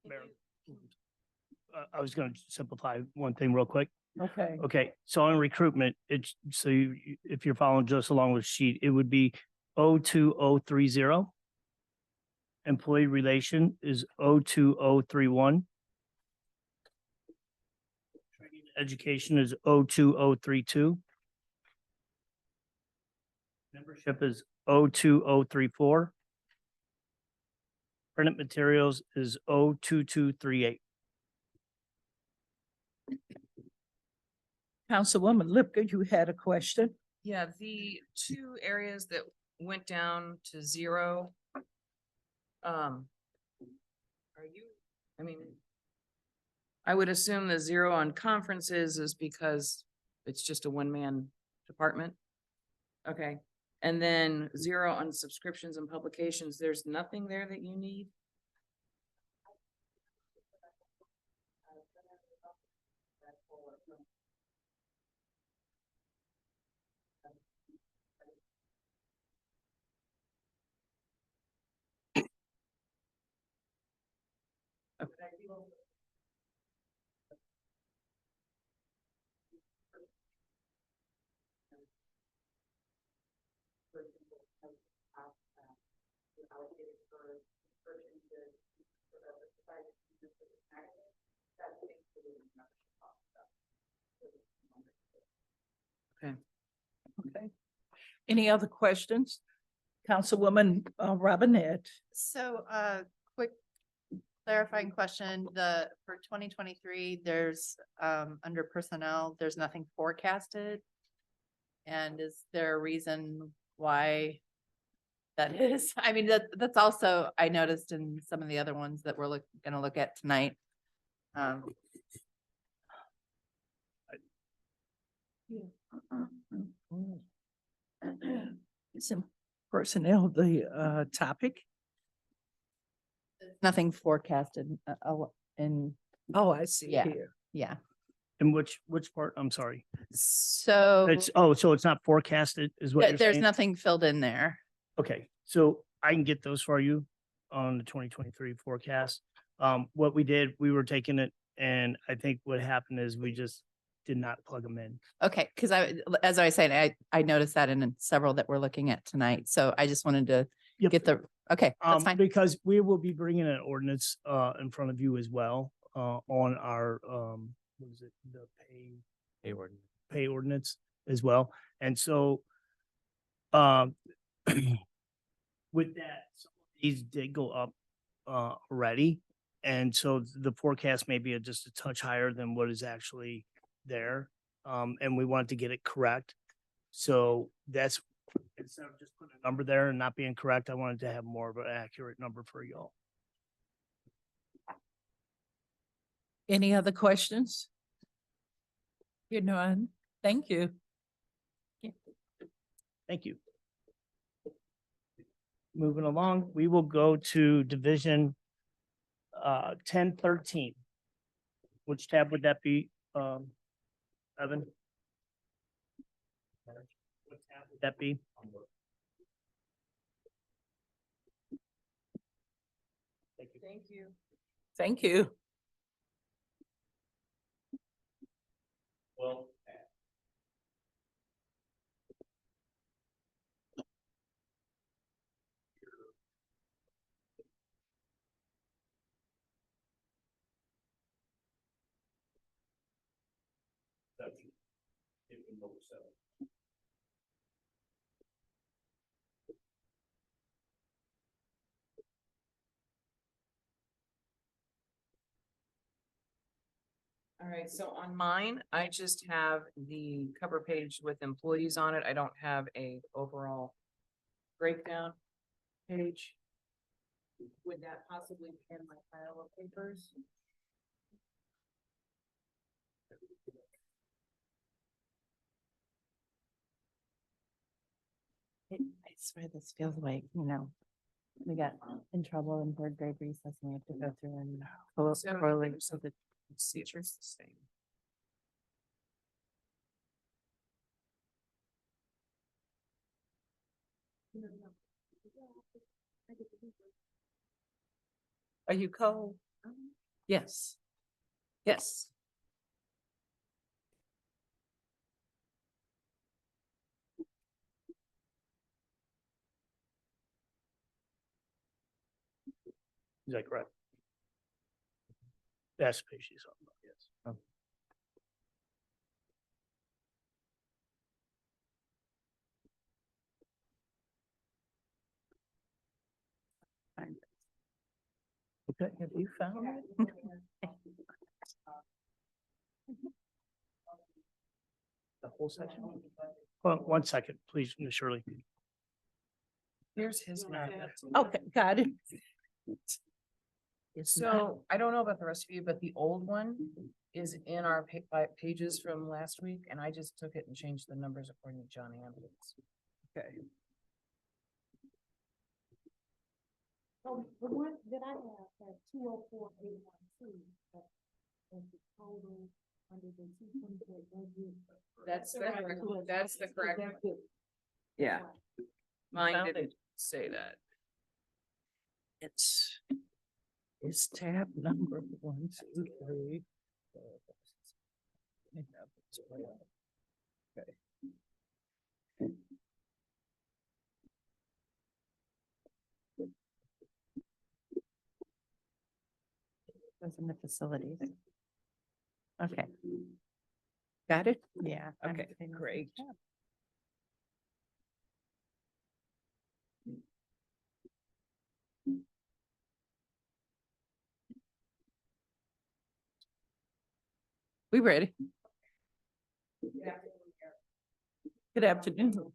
Mayor, I was going to simplify one thing real quick. Okay, Okay, so on recruitment, it's so if you're following just along with the sheet, it would be 02030. Employee relation is 02031. Training and education is 02032. Membership is 02034. Printed materials is 02238. Councilwoman Lipka, you had a question? Yeah, the two areas that went down to zero. Are you, I mean, I would assume the zero on conferences is because it's just a one-man department. Okay, and then zero on subscriptions and publications, there's nothing there that you need? Okay. Okay. Any other questions? Councilwoman Robinette. So, quick clarifying question, for 2023, there's, under personnel, there's nothing forecasted. And is there a reason why That is, I mean, that's also, I noticed in some of the other ones that we're gonna look at tonight. Um, Isn't personnel the topic? Nothing forecasted, in, Oh, I see Yeah. here. yeah. And which part? I'm sorry. So So it's not forecasted is what you're there's saying? nothing filled in there. Okay, so I can get those for you on the 2023 forecast. What we did, we were taking it, and I think what happened is we just did not plug them in. Okay, because as I was saying, I noticed that in several that we're looking at tonight. So I just wanted to Yep. get okay, that's fine. Because we will be bringing an ordinance in front of you as well on our what is it, the pay ordinance as well. And so with that, some of these did go up already. And so the forecast may be just a touch higher than what is actually there. And we wanted to get it correct. So that's, instead of just putting a number there and not being correct, I wanted to have more of an accurate number for y'all. Any other questions? You know, thank you. Thank you. Moving along, we will go to Division 1013. Which tab would that be, Evan? What tab would that be? Thank you. Thank you. Thank you. Well. All right, so on mine, I just have the cover page with employees on it. I don't have a overall breakdown page. Would that possibly be in my pile of papers? I swear this feels like, we got in trouble in third grade recess and we have to go through and correlate so that Procedures the same. Are you cold? Yes. Yes. Is that correct? That's the page she's talking about, yes. Okay. Have you found it? The whole section? Well, 1 second, please, Ms. Shirley. Here's his map. Okay, got it. So I don't know about the rest of you, but the old one is in our pages from last week, and I just took it and changed the numbers according to John Ambulance. Okay. So the one that I have had 204,812, but that's the total under the 224 budget. That's the correct one. Good. Yeah. Mine Found didn't it. say that. It's tab number 1, 2, 3. 4, 5, 6, 7, 8, 9, 10, 11. Okay. goes in the facilities. Okay, Got it? yeah. Okay, great. We ready? Good afternoon.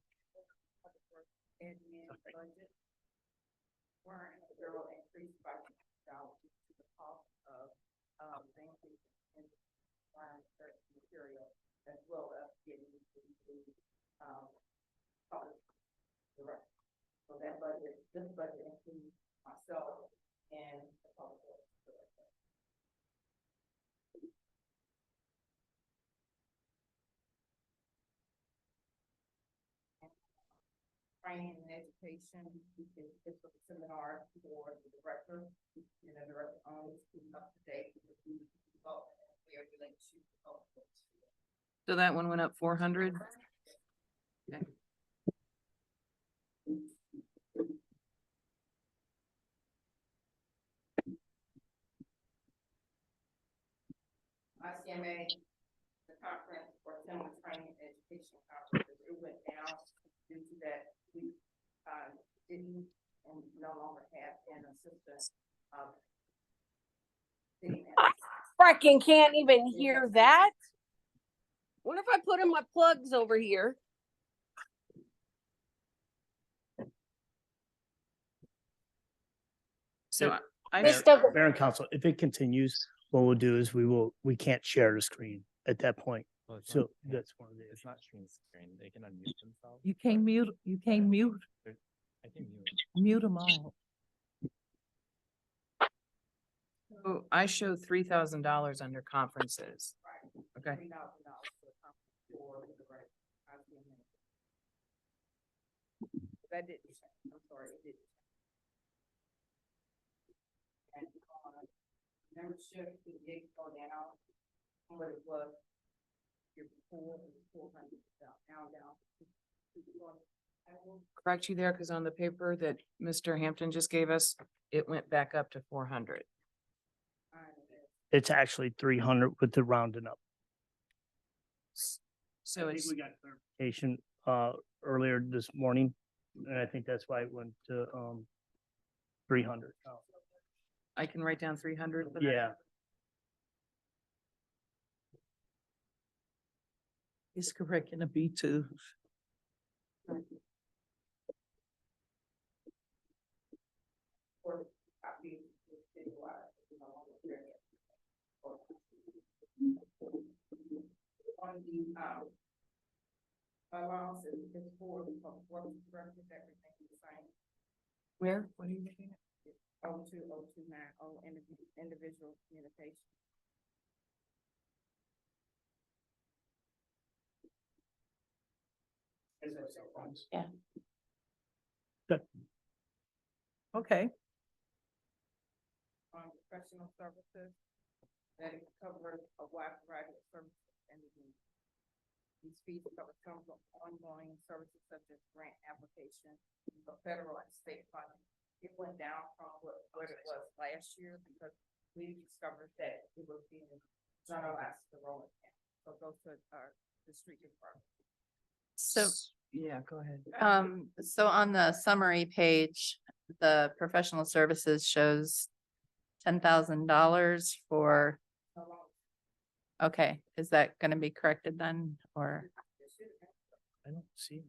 find certain material as well as getting the, public direct. So that budget, this budget includes myself and the public works director. Training and education, this was a seminar for the director, and the director always keep up to date with the development, where relationship development. So that one went up 400. Okay. ICMA, the conference for similar training and education conferences, it went down due to that we, didn't and no longer have an assistant, city manager. Frickin' can't even hear that. What if I put in my plugs over here? So I, This doesn't, Mayor and council, if it continues, what we'll do is we can't share the screen at that point. Well, it's So not- that's one of the It's issues. not screen. They can unmute themselves. You can't mute, you can't mute, I can mute. mute them all. so I show $3,000 under conferences. Okay. $3,000 for the conference for the director, ICMA. That didn't change, I'm sorry, it didn't. And, membership, it did go down from what it was year before, it was 400, now down. I will Correct you there, because on the paper that Mr. Hampton just gave us, it went back up to 400. find that. It's actually 300 with the rounding up. So I think it's, we got clarification earlier this morning, and I think that's why it went to 300. I can write down 300 for that? Yeah, It's correct in the B2. Or copy the citywide, you know, on the internet. On the, allowances, it's for the public works director, that remains the same. Where? What are you looking at? 02029, individual communication. Okay, Professional services, that it covers a wide variety of services and these fees cover some of ongoing services such as grant application, for federal and state funding. It went down from what it was last year because we discovered that it was being generalized to rolling account. So those are the street department. So, Yeah, go ahead. so on the summary page, the professional services shows $10,000 for, No longer. okay, is that gonna be corrected then, or I don't see.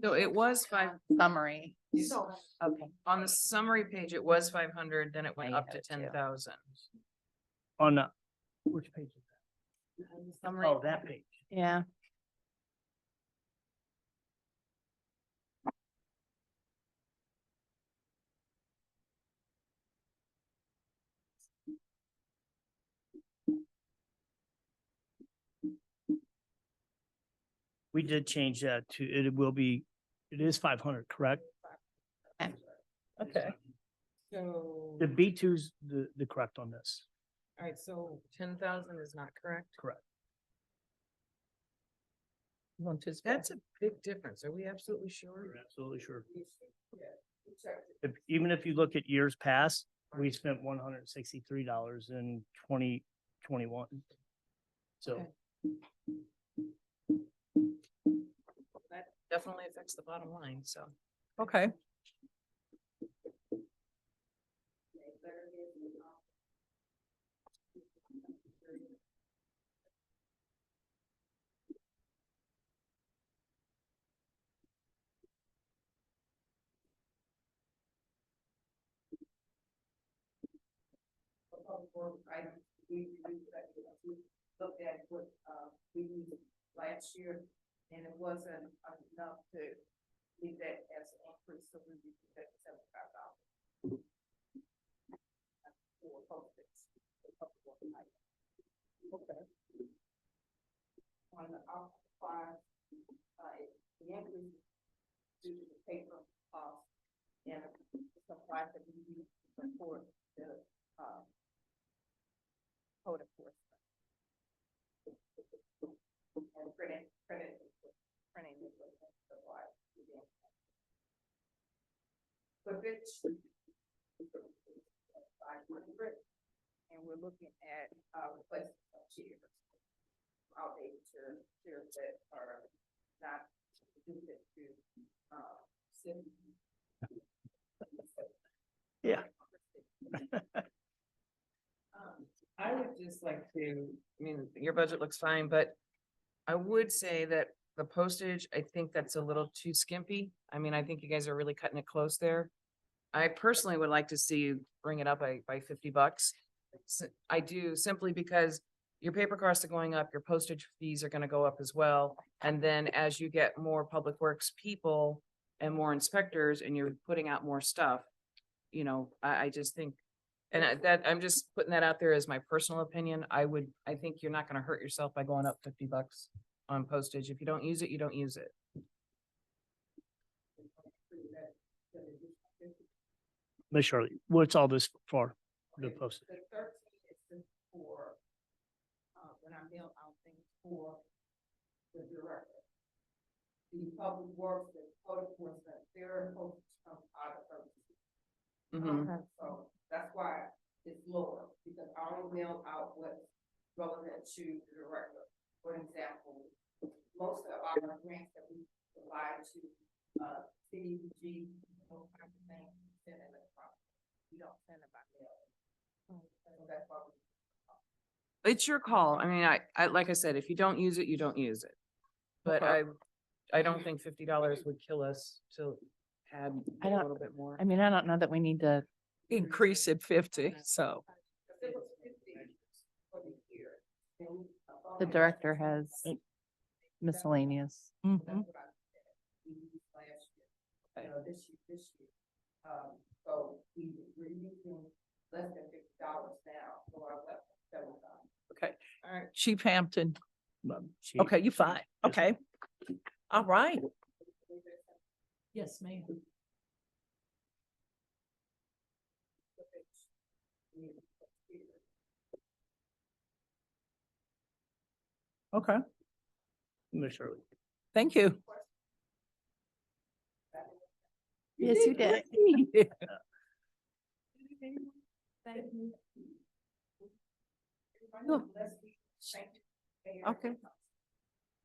So it was summary? So Okay. on the summary page, it was 500, then it went I up have to it too. 10,000. On which page is that? Summary. Oh, that page. Yeah. We did change that to, it will be, it is 500, correct? okay. So, The B2's the correct on this. all right, so 10,000 is not correct? Correct. You want to- That's a big difference. Are we absolutely sure? You're absolutely sure. yeah, we checked it. Even if you look at years past, we spent $163 in 2021. So Okay. That definitely affects the bottom line, so. Okay, Public works items we looked at what, we used last year, and it wasn't enough to leave that as an increase, so we reduced that to $75. For postage. Okay. On the office supplies, the increase due to the paper cost and the supplies that we use to support the, code enforcement. And printing equipment supplies. But it's 500, and we're looking at, replacing some chairs. Outdated chairs that are not suited to, sit. Yeah. I would just like to, I mean, your budget looks fine, but I would say that the postage, I think that's a little too skimpy. I mean, I think you guys are really cutting it close there. I personally would like to see you bring it up by $50. I do, simply because your paper costs are going up, your postage fees are gonna go up as well. And then as you get more public works people and more inspectors and you're putting out more stuff, you know, I just think, and I'm just putting that out there as my personal opinion. I think you're not gonna hurt yourself by going up $50 on postage. If you don't use it, you don't use it. Miss Shirley, what's all this for? The postage? The 13 is just for, when I mail out things for the director. The public works, the code enforcement, their postage comes out of Ferguson. So that's why it's lower, because I only mail out what's relevant to the director. For example, most of our grants that we provide to, CDBG, those kinds of things, send electronic. We don't send it by mail. So that's why we. It's your call. I mean, I, like I said, if you don't use it, you don't use it. But I don't think $50 would kill us to add I a don't- little bit more. I mean, I don't know that we need to, Increase it 50, so. It was 50 for the year. And, the director has miscellaneous. That's what I said. We used last year. This year. So we're using less than $50 now, so I left $7. Okay, All right. Chief Hampton. She- Okay, you fine. Yes, Okay. All right. Yes, ma'am. Okay, Miss Shirley. thank you. Yes, you did. Okay.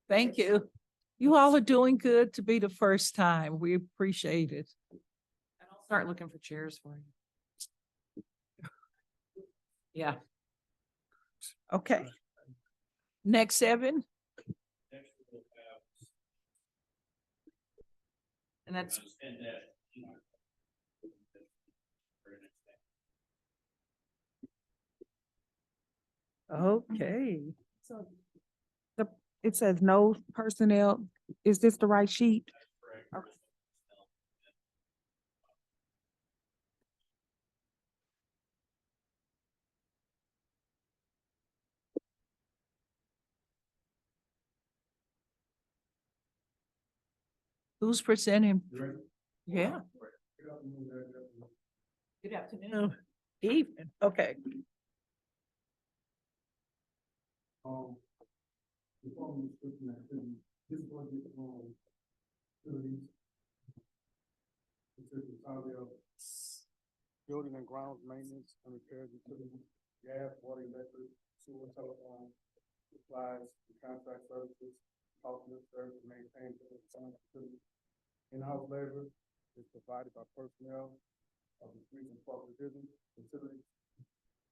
Thank you. You all are doing good to be the first time. We appreciate it. And I'll start looking for chairs for you. Yeah. Okay. Next, Evan. And that's, Okay. So it says no personnel. Is this the right sheet? Okay. Who's presenting? Yeah. Good afternoon. Evening, okay. This budget, utilities. This is entirely of building and grounds maintenance and repairs, utilities, gas, water, electric, sewer, telephone, supplies, and contract services, alternate service, to maintain, facilities. In-house labor is provided by personnel of the streets and park division, facilities,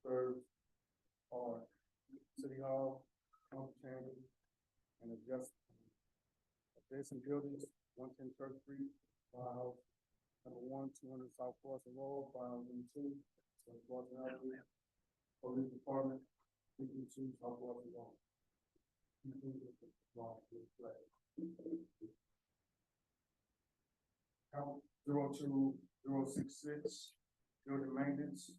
serves, or city hall, council chamber, and adjacent buildings, 110 Church Street, Firehouse, number 200 South Boston Road, Firehouse number 2, West Boston Avenue, Police Department, We can choose how far we want. Count 02066, building maintenance.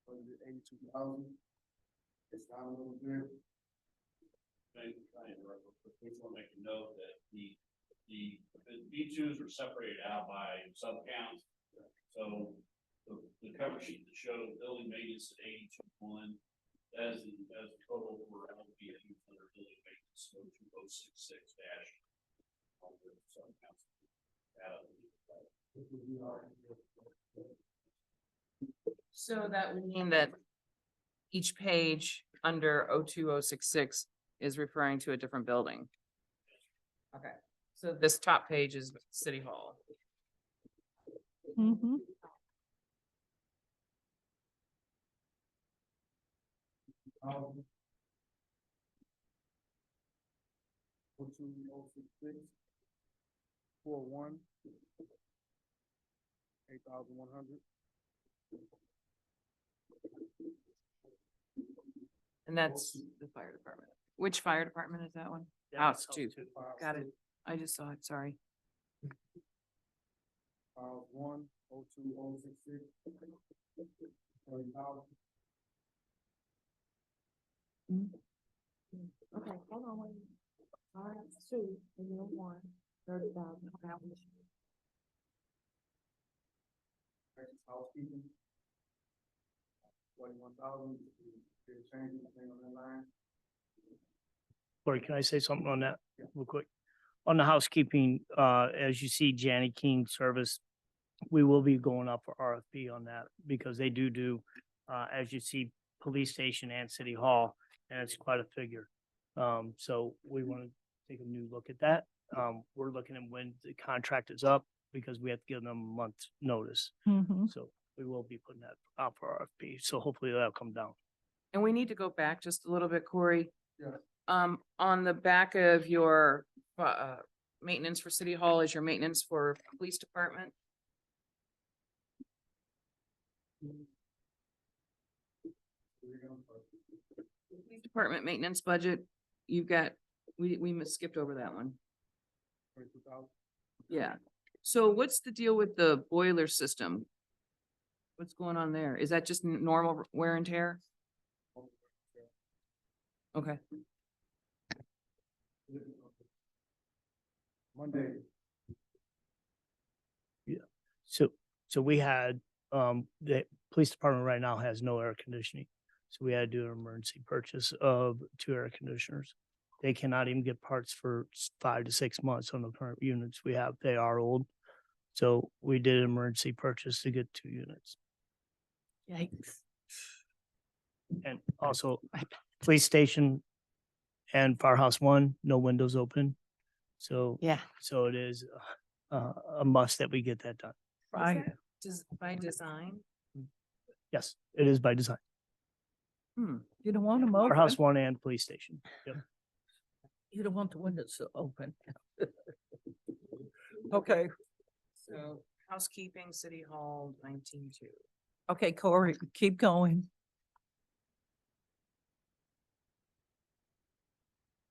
For the 82,000. It's down a little bit. Thank you, I just want to make a note that the B2s were separated out by sub-counts. So the cover sheet that showed building maintenance at 82.1, as the total for LB under building maintenance, so 2066 dash. All the sub-counts. So that would mean that each page under 02066 is referring to a different building. Okay, so this top page is City Hall. Mm-hmm. Um, 02066, 41, 8,100. And that's the fire department. Which fire department is that one? House two. Got it. I just saw it, sorry. 02066, 30,000. Okay, hold on, wait. All right, it's 2, and then 1, 30,000. Next is housekeeping. 41,000. Did it change anything on that line? Corey, can I say something on that real quick? On the housekeeping, as you see, Janny King service, we will be going up for RFP on that because they do, as you see, police station and city hall, and it's quite a figure. So we want to take a new look at that. We're looking at when the contract is up because we have to give them a month's notice. Mm-hmm. So we will be putting that out for RFP. So hopefully that'll come down. And we need to go back just a little bit, Corey. Yeah. On the back of your, maintenance for City Hall is your maintenance for police department. Police department maintenance budget, you've got, we skipped over that one. 22,000. Yeah. So what's the deal with the boiler system? What's going on there? Is that just normal wear and tear? Okay. Monday. So we had, the police department right now has no air conditioning. So we had to do an emergency purchase of 2 air conditioners. They cannot even get parts for 5 to 6 months on the current units we have. They are old. So we did an emergency purchase to get 2 units. Yikes. And also police station and firehouse 1, no windows open. So, Yeah. so it is a must that we get that done. Right. By design? Yes, it is by design. You don't want them Firehouse open. 1 and police station. Yep. You don't want the windows to open. Okay, So housekeeping, City Hall, 19.2. okay, Corey, keep going.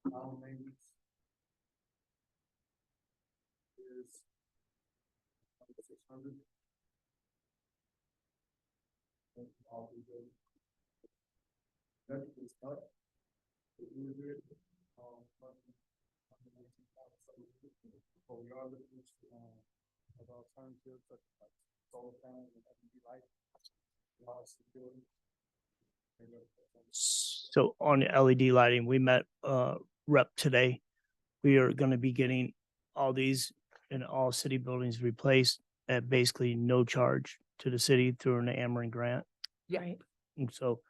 Maintenance is 600. That is up. But we are looking at alternatives such as like solar panels and LED lights. Security. So on the LED lighting, we met rep today. We are going to be getting all these in all city buildings replaced at basically no charge to the city through an Ameren grant. Yeah. And so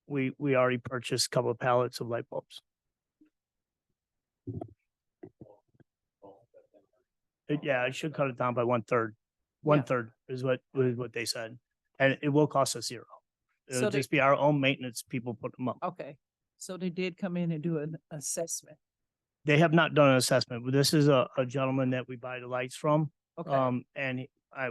we already purchased a couple of pallets of light bulbs. Yeah, it should cut it down by 1/3. 1/3 is what they said, and it will cost us 0. So It'll they- just be our own maintenance people put them up. Okay, so they did come in and do an assessment. They have not done an assessment, but this is a gentleman that we buy the lights from. Okay, And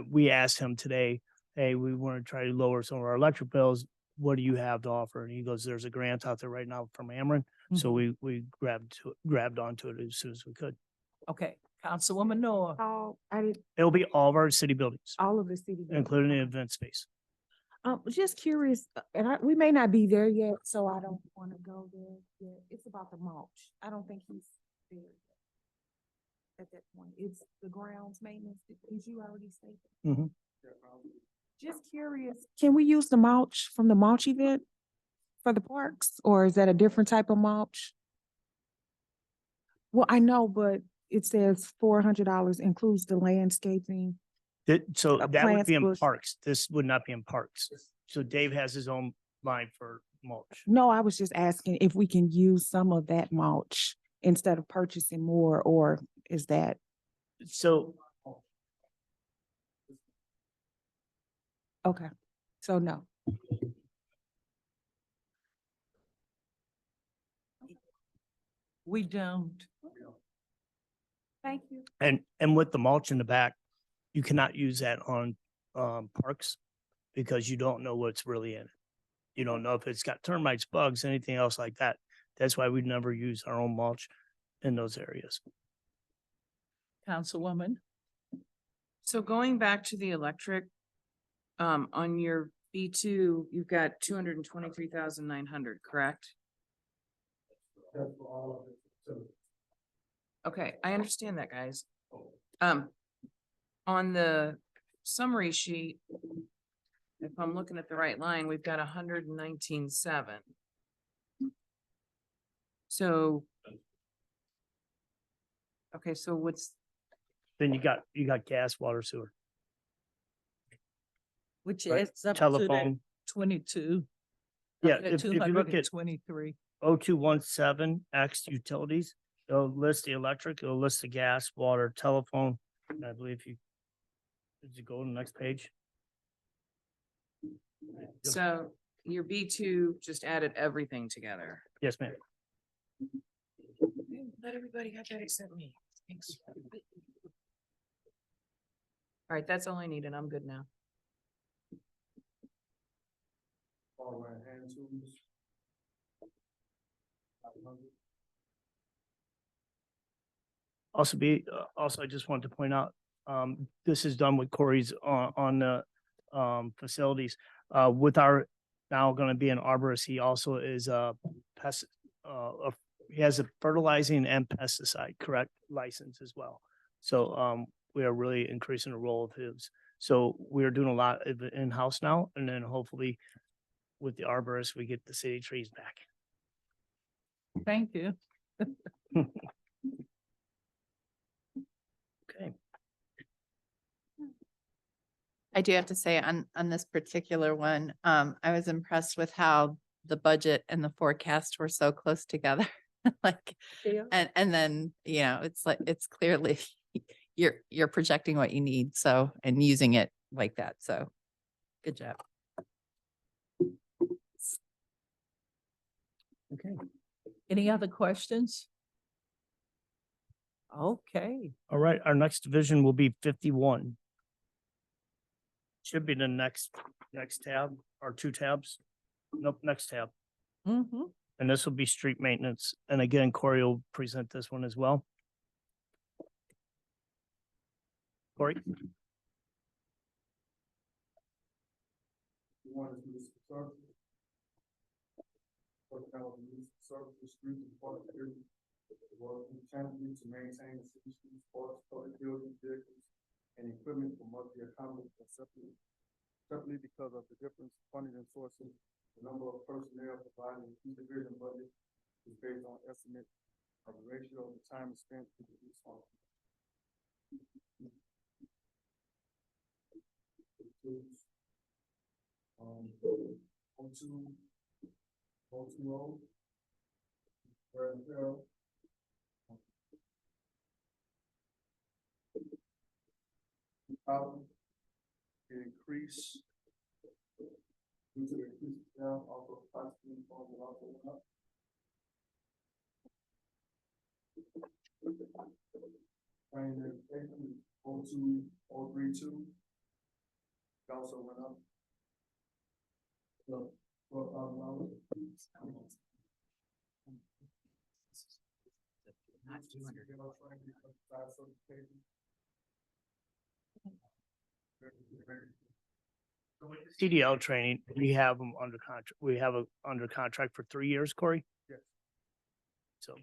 we asked him today, hey, we want to try to lower some of our electric bills. What do you have to offer? And he goes, there's a grant out there right now from Ameren. So we grabbed onto it as soon as we could. Okay, Councilwoman Noah. Oh, I did, It'll be all of our city buildings, all of the city. buildings. including the Okay. event space. Just curious, and we may not be there yet, so I don't want to go there yet. It's about the mulch. I don't think he's there yet. At that point, it's the grounds maintenance, as you already stated. Mhm. Just curious, can we use the mulch from the mulch event for the parks, or is that a different type of mulch? Well, I know, but it says $400 includes the landscaping. So that would plants, be in bush. parks. This would not be in parks. So Dave has his own line for mulch. No, I was just asking if we can use some of that mulch instead of purchasing more, or is that? So Okay, so no. We don't. Thank you. And with the mulch in the back, you cannot use that on parks because you don't know what's really in it. You don't know if it's got termites, bugs, anything else like that. That's why we never use our own mulch in those areas. Councilwoman. So going back to the electric, on your B2, you've got 223,900, correct? That's for all of it. So, Okay, I understand that, guys. On the summary sheet, if I'm looking at the right line, we've got 119,700. So. Okay, so what's, Then you got gas, water, sewer, Which Right. is up to that telephone. 22. Yeah, if you look at 23. 0217 X utilities, it'll list the electric, it'll list the gas, water, telephone. And I believe did you go to the next page? so your B2 just added everything together. Yes, ma'am. Not everybody got that except me. Thanks. All right, that's all I need and I'm good now. all around hand tools. 500. Also, I just wanted to point out, this is done with Corey's on the, facilities. With our now gonna be an arborist, he also is a pest, he has a fertilizing and pesticide, correct, license as well. So, we are really increasing the role of his. So we are doing a lot of it in-house now, and then hopefully with the arborist, we get the city trees back. Thank you. Okay. I do have to say on this particular one, I was impressed with how the budget and the forecast were so close together. Like, and then, you know, it's like, it's clearly you're projecting what you need, so, and using it like that. So good job. Okay. Any other questions? Okay, All right, our next division will be 51. Should be the next tab or two tabs. Nope, next tab. And this will be street maintenance. And again, Corey will present this one as well. Corey? One is municipal services. First now, municipal services, streets and parks, areas. Well, we challenge to maintain the city streets, parks, public buildings, vehicles, and equipment for multi-accounting separately because of the different funding and sources. The number of personnel provided in each division budget is based on estimate of the ratio of the time spent to produce on. O2O. Increase. Due to the increase down, also possibly on the also went up. Training education, 02032. It also went up. So, $12,000. Not 200. CDL training, we have them under contract, we have a under contract for 3 years, Corey. Yes. So.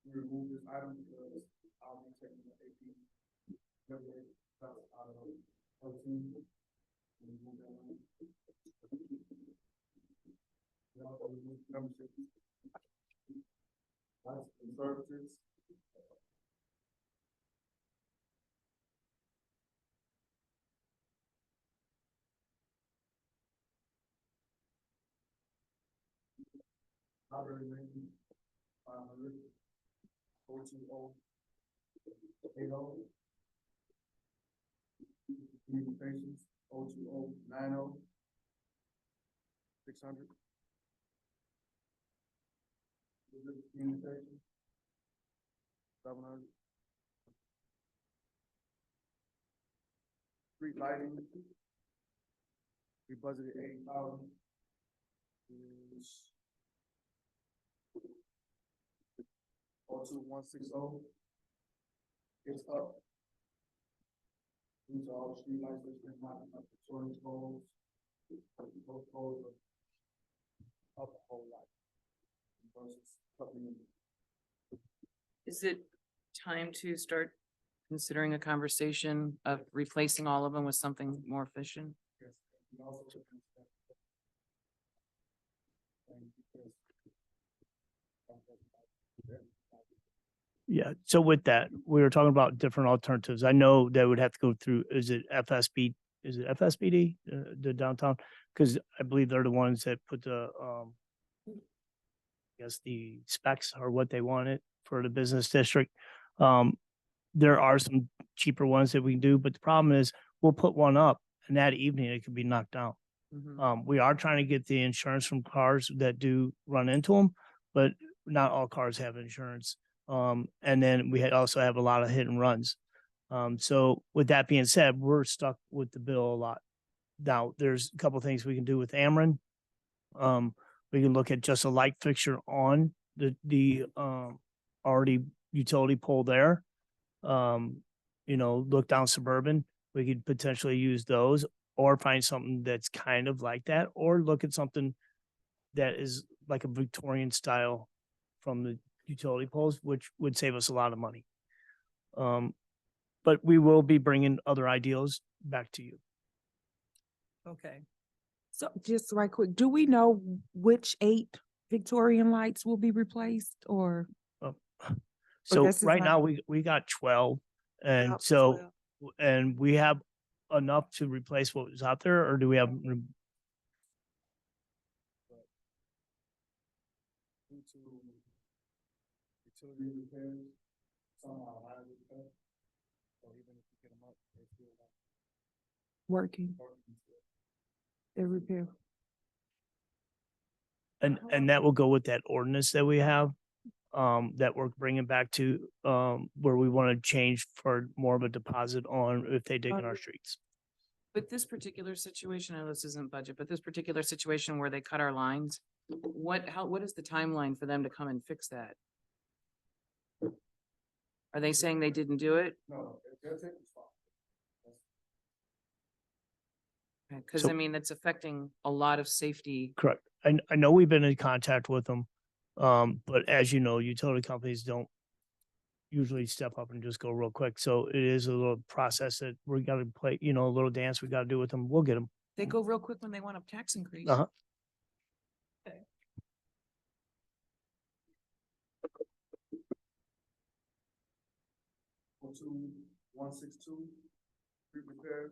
We remove this item because I'll be taking the AP. Out of 14. Remove that line. We also remove membership. License and services. Library maintenance, 500. 02080. Communications, 02090. 600. Communications. 700. Street lighting. We budgeted 80,000. Is 02160. It's up. These are all the street lights that's been happening, like the storage poles. Those poles are up a whole lot. Versus cutting in. Is it time to start considering a conversation of replacing all of them with something more efficient? Yes, we also took into that. And because- Yeah, so with that, we were talking about different alternatives. I know that would have to go through, is it FSBD, the downtown? Because I believe they're the ones that put the, I guess the specs or what they wanted for the business district. There are some cheaper ones that we can do, but the problem is we'll put one up and that evening it could be knocked down. Mhm. We are trying to get the insurance from cars that do run into them, but not all cars have insurance. And then we also have a lot of hit and runs. So with that being said, we're stuck with the bill a lot. Now, there's a couple things we can do with Ameren. We can look at just a light fixture on the already utility pole there. Look down Suburban. We could potentially use those or find something that's kind of like that, or look at something that is like a Victorian style from the utility poles, which would save us a lot of money. But we will be bringing other ideas back to you. Okay. So just right quick, do we know which 8 Victorian lights will be replaced or? So this is right now like- we got 12, and Yep, so 12. and we have enough to replace what was out there, or do we have? Due to utility repairs, some are highly repaired. So even if you get them up, they still not Working, working. they repair. And that will go with that ordinance that we have, that we're bringing back to, where we want to change for more of a deposit on if they dig in our streets. But this particular situation, I know this isn't budget, but this particular situation where they cut our lines, what is the timeline for them to come and fix that? Are they saying they didn't do it? No, they're taking spot. Cause So- I mean, it's affecting a lot of safety. Correct. I know we've been in contact with them. But as you know, utility companies don't usually step up and just go real quick. So it is a little process that we got to play, a little dance we got to do with them. We'll get them. They go real quick when they want a tax increase. Uh-huh. Go to 162, street repairs.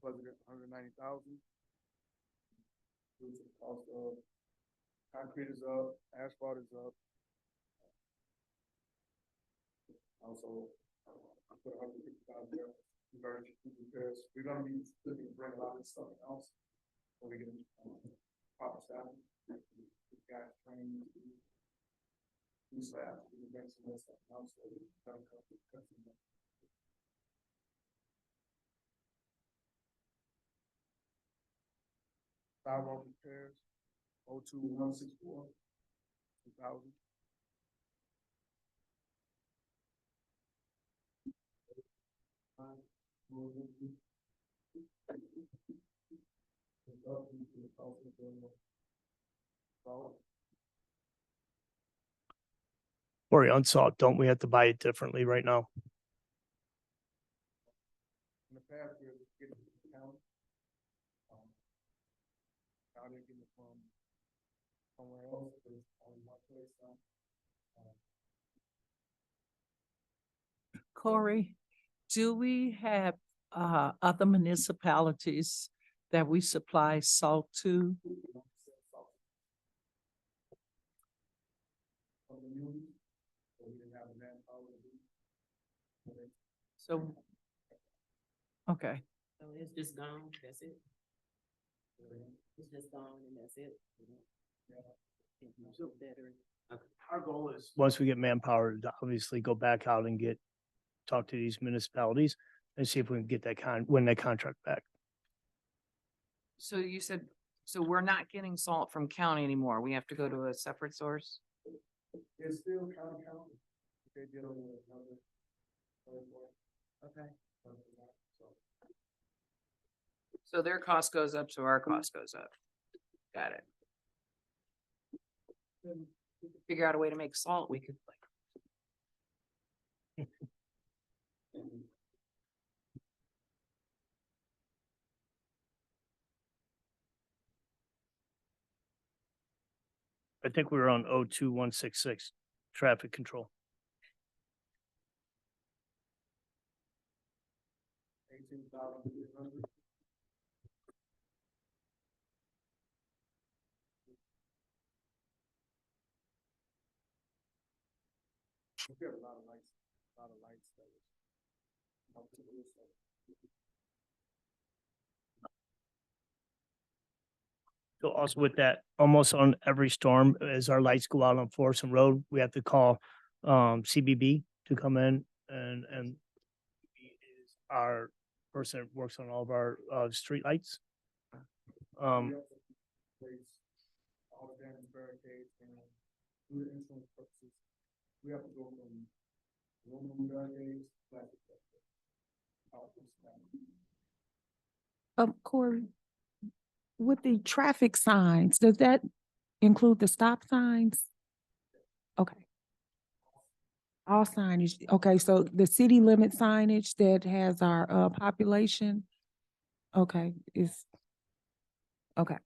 Budgeted 190,000. Due to the cost of concrete is up, asphalt is up. Also, I put 150,000 there, emergency repairs. We're gonna be looking to bring a lot of stuff else. So we can, proper staff. Guys trained. New staff, we can bring some more stuff else. So we can cut some. Sidewalk repairs, 02164, 2000. Or unsalt, don't we have to buy it differently right now? In the past, we were getting it from the county. Now they're getting it from somewhere else, there's only one place now. Corey, do we have other municipalities that we supply salt to? From the union, so we didn't have the manpower to do. So, okay, So it's just gone, that's it. It's just gone and that's it. Our goal is, once we get manpower, to obviously go back out and talk to these municipalities and see if we can get win that contract back. So you said, so we're not getting salt from county anymore. We have to go to a separate source? It's still county. They deal with another. Okay. So their cost goes up, so our cost goes up. Got it. Then we could figure out a way to make salt. We could like. I think we were on 02166, traffic control. 18,300. We have a lot of lights that was. Up to the roof, so. So also with that, almost on every storm, as our lights go out on Florissant Road, we have to call CBB to come in and is our person that works on all of our street lights. We also place all the damn barricades and due to insurance purposes, we have to go from aluminum barricades, plastic barricades. All this stuff. Corey, with the traffic signs, does that include the stop signs? Okay. All signage, okay, so the city limit signage that has our population, okay, okay.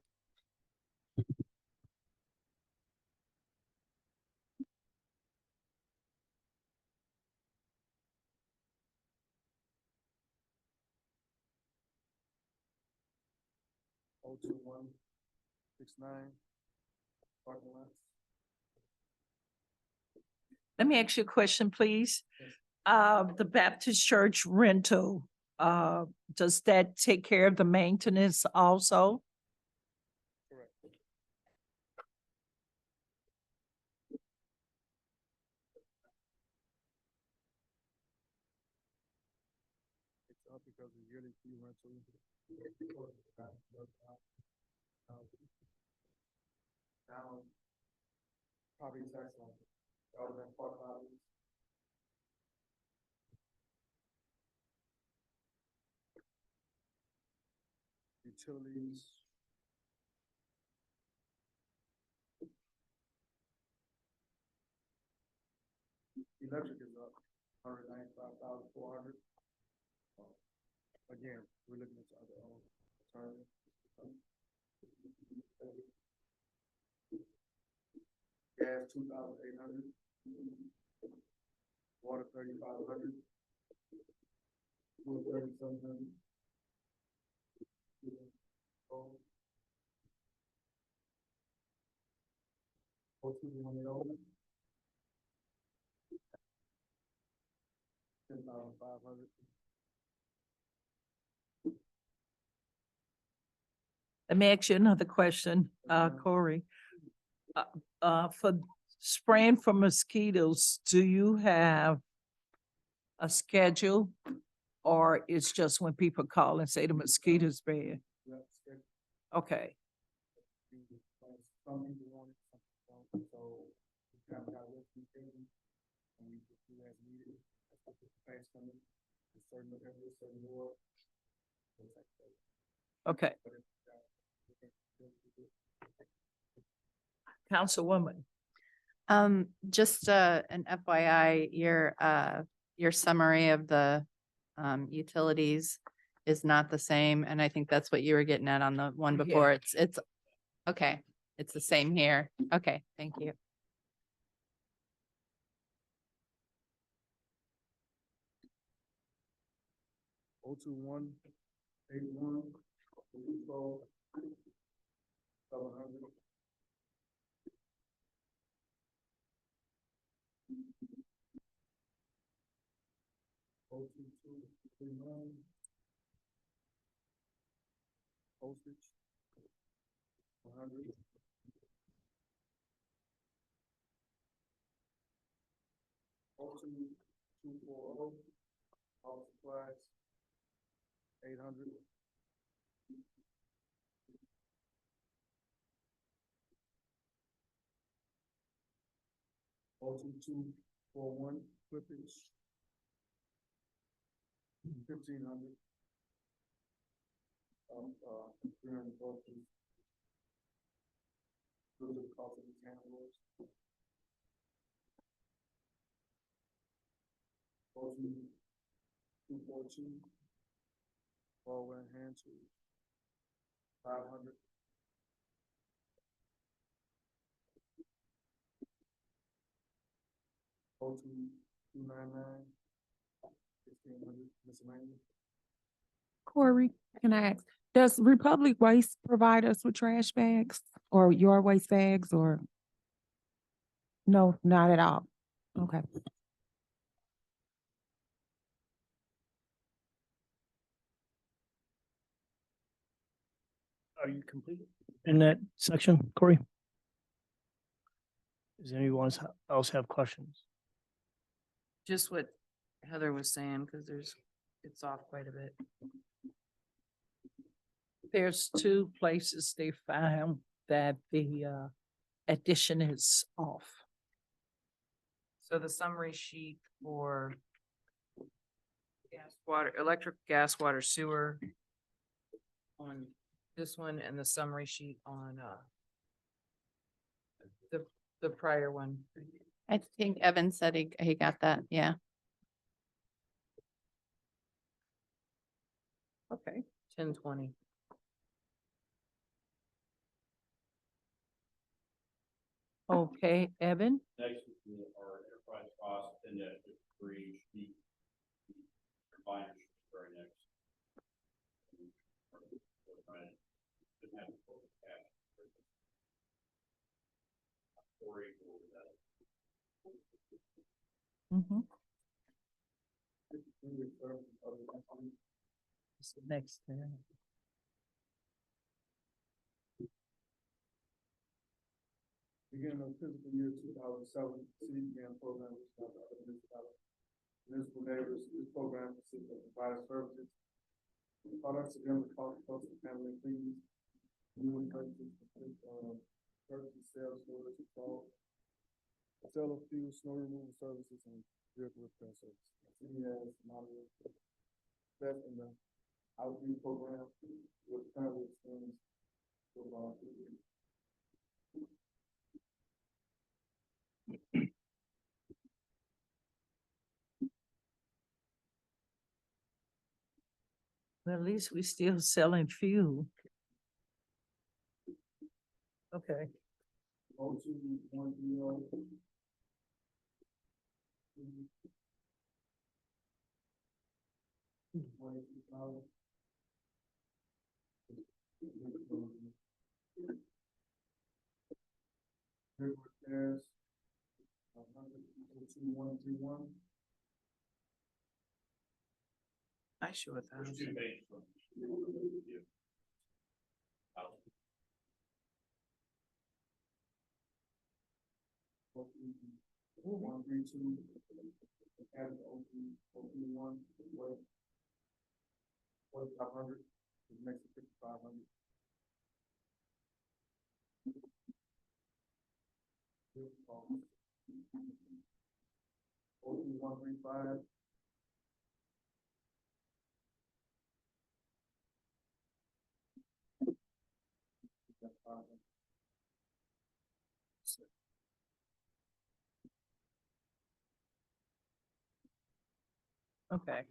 Oh, 2169. Parking lots. let me ask you a question, please. The Baptist Church rental, does that take care of the maintenance also? Correct. It's up because of yearly fee rental. Down. Property tax on, other than park lobbies. Utilities. Electric is up, 195,400. Again, we're looking at other alternatives. Gas, 2,800. Water, 3,500. Food, 3,700. $1,500. 10,500. Let me ask you another question, Corey. For spraying for mosquitoes, do you have a schedule? Or it's just when people call and say the mosquitoes bad? Okay, Some people want it, some people don't, so we kind of got what we can, and we just do as needed. That's what the plants come in, a certain area, certain ward. things like that. okay. But it's, Councilwoman, Just an FYI, your summary of the utilities is not the same, and I think that's what you were getting at on the one Yeah. before. It's okay. It's the same here. Okay, thank you. O 2181, 700. O 2239. Postage. 100. O 2240. Office supplies. 800. O 2241 clippage. 1,500. 300 boxes. Those are the cost of the cannibals. O 2242. Ball and hand tools. 500. O 2299. 1,500 miscellaneous. Corey, can I ask, does Republic Waste provide us with trash bags or your waste bags or? No, not at all. Okay. Are you complete in that section, Corey? Does anyone else have questions? Just what Heather was saying, because it's off quite a bit. there's two places they found that the addition is off. So the summary sheet for gas, water, electric, gas, water, sewer on this one, and the summary sheet on the prior one. I think Evan said he got that. Yeah. Okay. 1020. Okay, Evan? Next is our enterprise cost, and that three sheet. Combined very next. Mm-hmm. It's the next thing. Beginning of fiscal year 2007, city began a program which has other municipal neighbors. This program consists of providing services, products again with cost of handling fees, new and purchases, purchase, sales, storage, install, sale of fuel, snow removal services, and vehicle repair services. City has modeled that in the outreach program with currently extends to about 2 years. Well, at least we still selling fuel. Okay. 02130. $22,000. Vehicle repairs, 02131. I show There's 2 1,000. pages from. 132, add the OP one, what, 500, it makes it 5,500. OP 135. That's 500. Okay.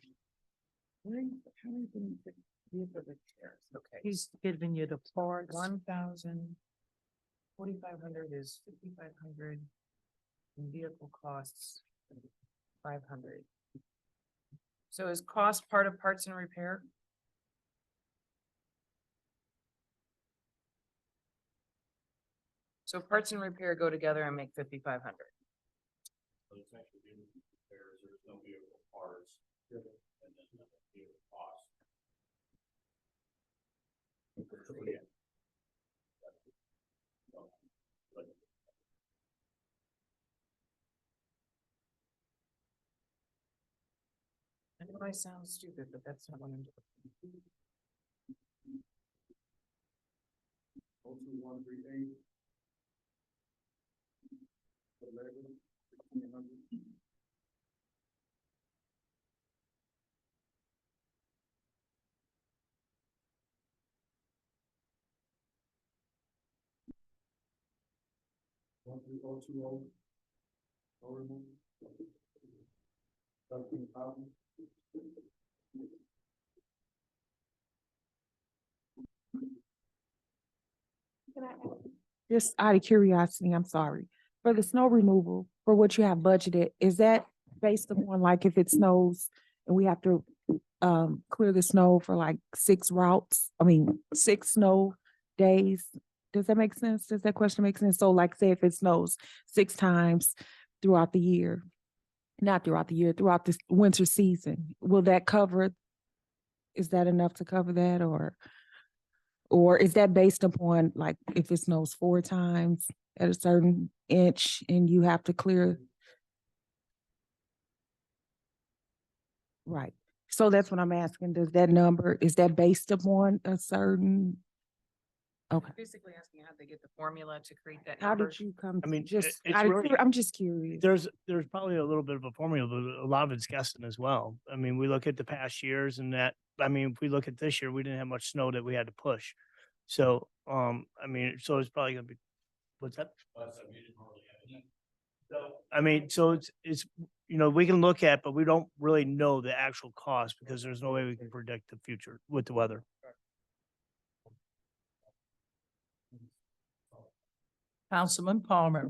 How many things did you for the chairs? Okay. He's giving you the parts. 1,000. 4,500 is 5,500. And vehicle costs 500. So is cost part of parts and repair? So parts and repair go together and make 5,500. So it's actually vehicle repairs, there's no vehicle parts, and then the vehicle cost. Yeah. I know I sound stupid, but that's not what I'm doing. 02138. For labor, 1,600. One three oh two oh. No remove. 13,000. Just out of curiosity, I'm sorry. For the snow removal, for what you have budgeted, is that based upon like if it snows and we have to clear the snow for like 6 routes? I mean, 6 snow days? Does that make sense? Does that question make sense? So like say if it snows 6 times throughout the year, not throughout the year, throughout this winter season, will that cover? Is that enough to cover that or is that based upon like if it snows 4 times at a certain inch and you have to clear? Right. So that's what I'm asking. Does that number, is that based upon a certain? Okay. Basically asking how they get the formula to create that How number. did you come? I mean, Just, it's really- I'm just curious. There's probably a little bit of a formula, but a lot of it's guessing as well. I mean, we look at the past years and that, I mean, if we look at this year, we didn't have much snow that we had to push. So, I mean, so it's probably gonna be, what's that? So, I mean, so it's, you know, we can look at, but we don't really know the actual cost because there's no way we can predict the future with the weather. Councilman Palmer.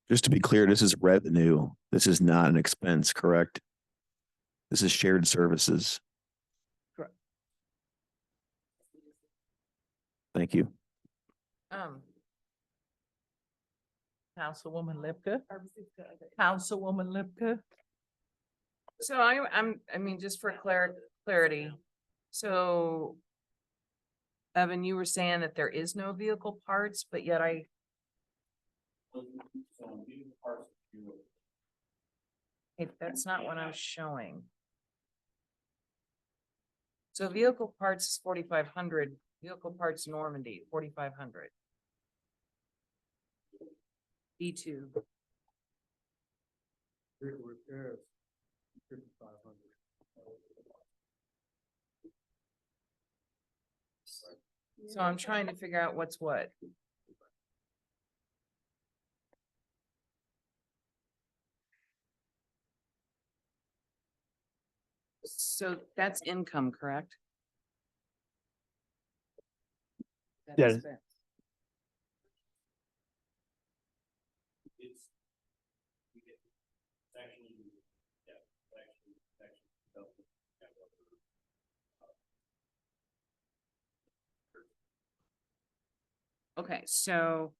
Just to be clear, this is revenue. This is not an expense, correct? This is shared services. Correct. Thank you. Councilwoman Lipka. Councilwoman Lipka. So I mean, just for clarity, so Evan, you were saying that there is no vehicle parts, but yet So vehicle parts, that's not what I'm showing. So vehicle parts is 4,500, vehicle parts Normandy, 4,500. E2. Vehicle repairs, 5,500. So I'm trying to figure out what's what. So that's income, correct? That Yeah. expense. it's actually, yeah, actually. Okay, so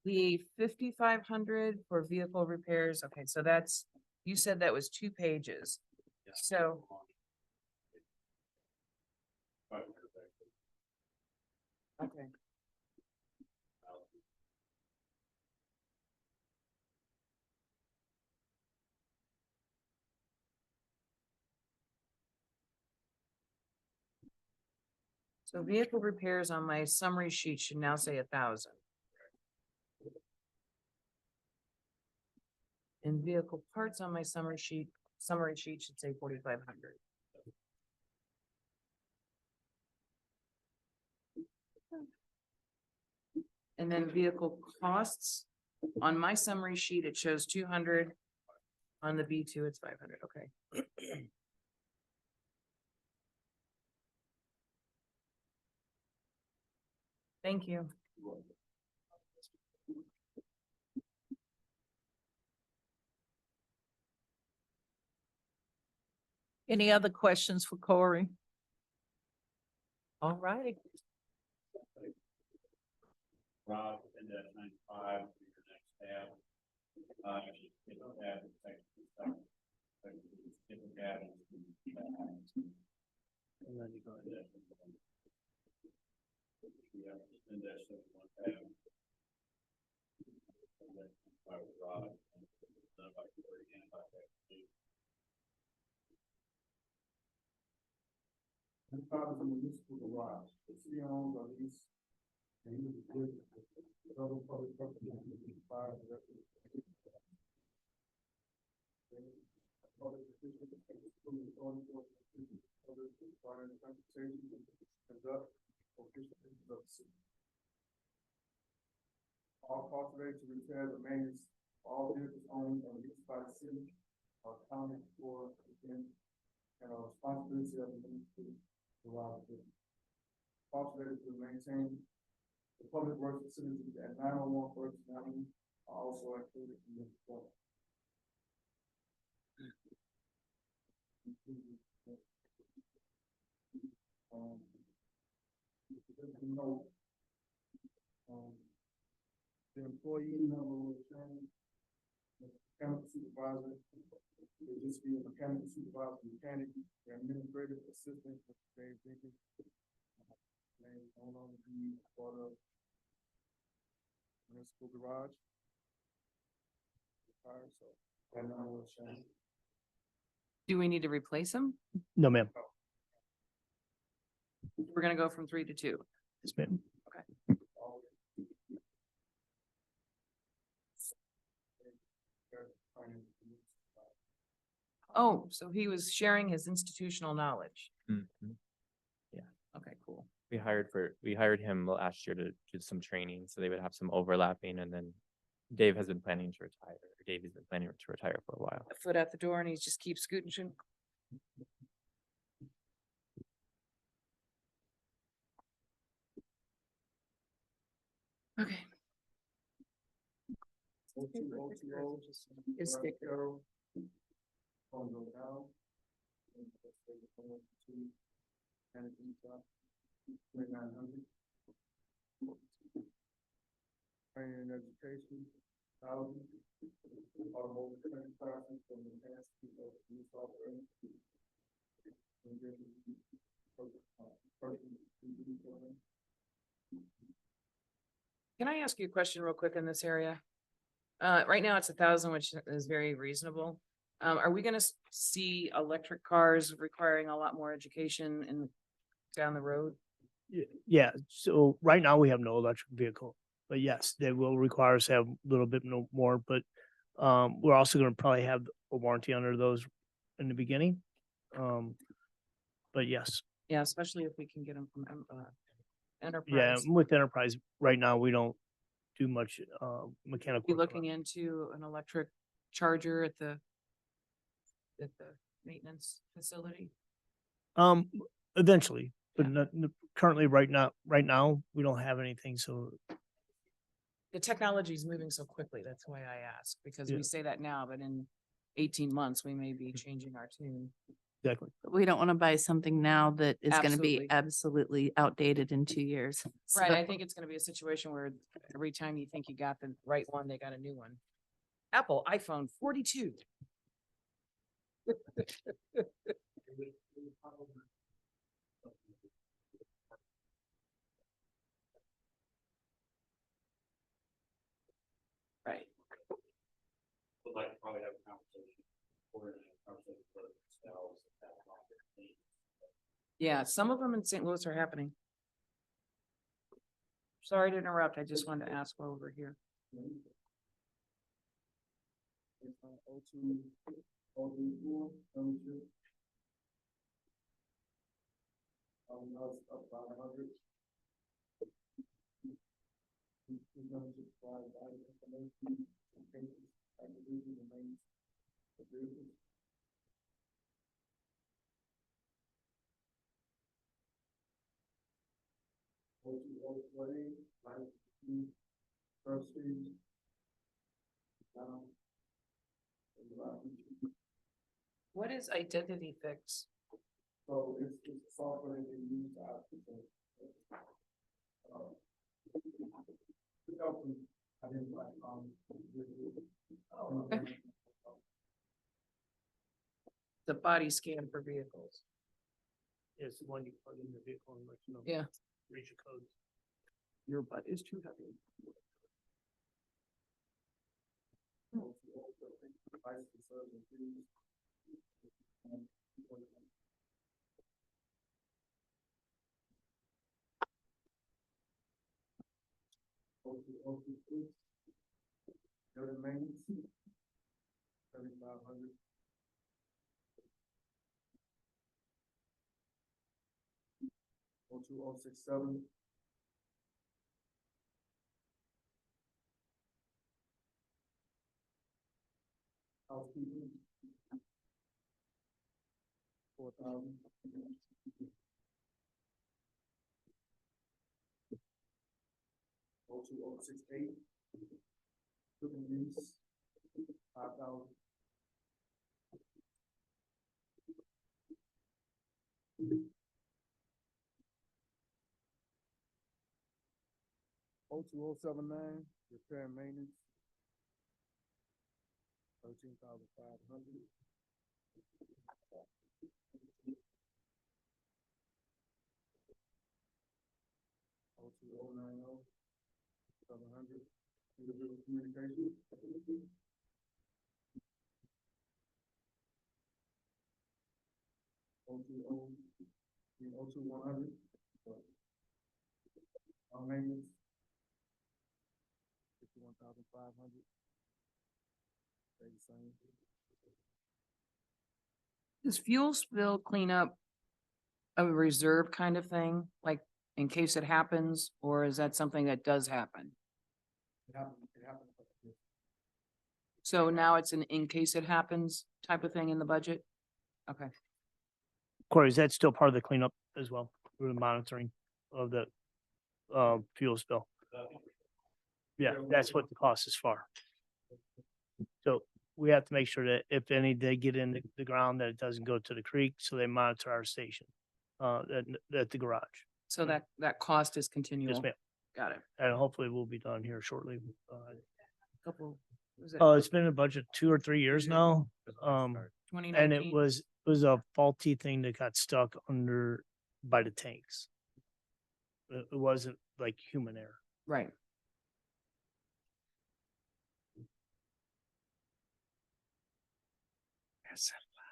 the 5,500 for vehicle repairs, okay, so that's, you said that was 2 pages. So, okay. So vehicle repairs on my summary sheet should now say 1,000. And vehicle parts on my summary sheet should say 4,500. And then vehicle costs, on my summary sheet, it shows 200. On the B2, it's 500, okay. Thank you. Any other questions for Corey? All righty. Rob, and that 95 for your next tab. If you have the technical stuff, if you have it, And then you go ahead. yeah, and that's the one tab. And then by Rob, and then by Corey, and by that. And probably from the municipal garage, the city owns or lease. And he was good. Other public property, fire, the rest of it. Public officials, including authority for others, requiring transportation, conduct official business of the city. All costs related to repairs or maintenance, all vehicles owned or leased by the city are accounted for within and are responsibility of the municipal garage business. Costs related to maintain the public works facilities at 901 First Avenue are also included in this report. No. The employee number will change. The mechanical supervisor will just be a mechanical supervisor, mechanic, the administrative assistant, Dave Jenkins. Name no longer be part of municipal garage. Retired, so that number will change. Do we need to replace them? No, ma'am. We're gonna go from 3 to 2. Yes, ma'am. Oh, so he was sharing his institutional knowledge. Mhm. Okay, cool. We hired him last year to do some training, so they would have some overlapping, and then Dave has been planning to retire. Dave has been planning to retire for a while. A foot out the door and he just keeps scooting. Okay. His sticker. Phone go down. And let's say the phone to and it's inside, 2,900. Training and education, 1,000. Automotive training classes from the past people, new software. And then, Can I ask you a question real quick in this area? Right now it's 1,000, which is very reasonable. Are we gonna see electric cars requiring a lot more education down the road? Yeah, so right now we have no electric vehicle, but yes, they will require us to have a little bit more, but we're also gonna probably have a warranty under those in the beginning. But yes, Yeah, especially if we can get them from yeah, Enterprise. with Enterprise, right now, we don't do much mechanical. Be work. looking into an electric charger at the maintenance facility. Eventually, but Yeah. not currently, right now, we don't have anything, so The technology is moving so quickly. That's why I ask, because Yeah. we say that now, but in 18 months, we may be changing our tune. exactly. We don't want to buy something now that is going to Absolutely. be absolutely outdated in 2 years. Right, I So- think it's gonna be a situation where every time you think you got the right one, they got a new one. Apple iPhone 42. Right. Would like to probably have a conversation. Or a conversation with themselves. Yeah, some of them in St. Louis are happening. Sorry to interrupt. I just wanted to ask while we're here. What is identity fix? So it's software that they use to help them identify, Okay. The body scan for vehicles. It's the one you plug in the vehicle and let you know. Yeah. Read your code. Your butt is too heavy. Building maintenance, 7,500. O two O 67. Housekeeping. 4,000. O two O 68. Cooking lease, 5,000. O two O 79, repair and maintenance, 13,500. O two O 90, 700, individual communication. O two 100. Maintenance. 51,500. Stay the same. Is fuel spill cleanup a reserve kind of thing, like in case it happens, or is that something that does happen? It happened. So now it's an in case it happens type of thing in the budget? Okay. Corey, is that still part of the cleanup as well? We're monitoring of the fuel spill. Yeah, that's what the cost is for. So we have to make sure that if any, they get in the ground, that it doesn't go to the creek, so they monitor our station, at the garage. So that cost is continual? Yes, ma'am. Got it. And hopefully we'll be done here shortly. Couple, was it It's been in a budget 2 or 3 years now. And 2019? it was a faulty thing that got stuck under by the tanks. It wasn't like human error. Right.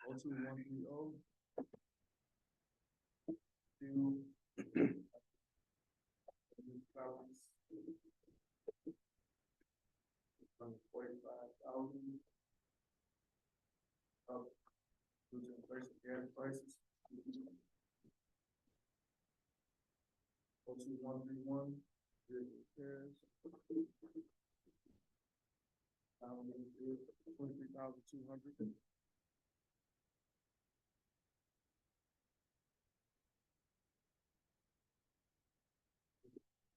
O two 130. Fuel. From 45,000. Due to inflation, gas prices. O two 131. Repairs. 23,200.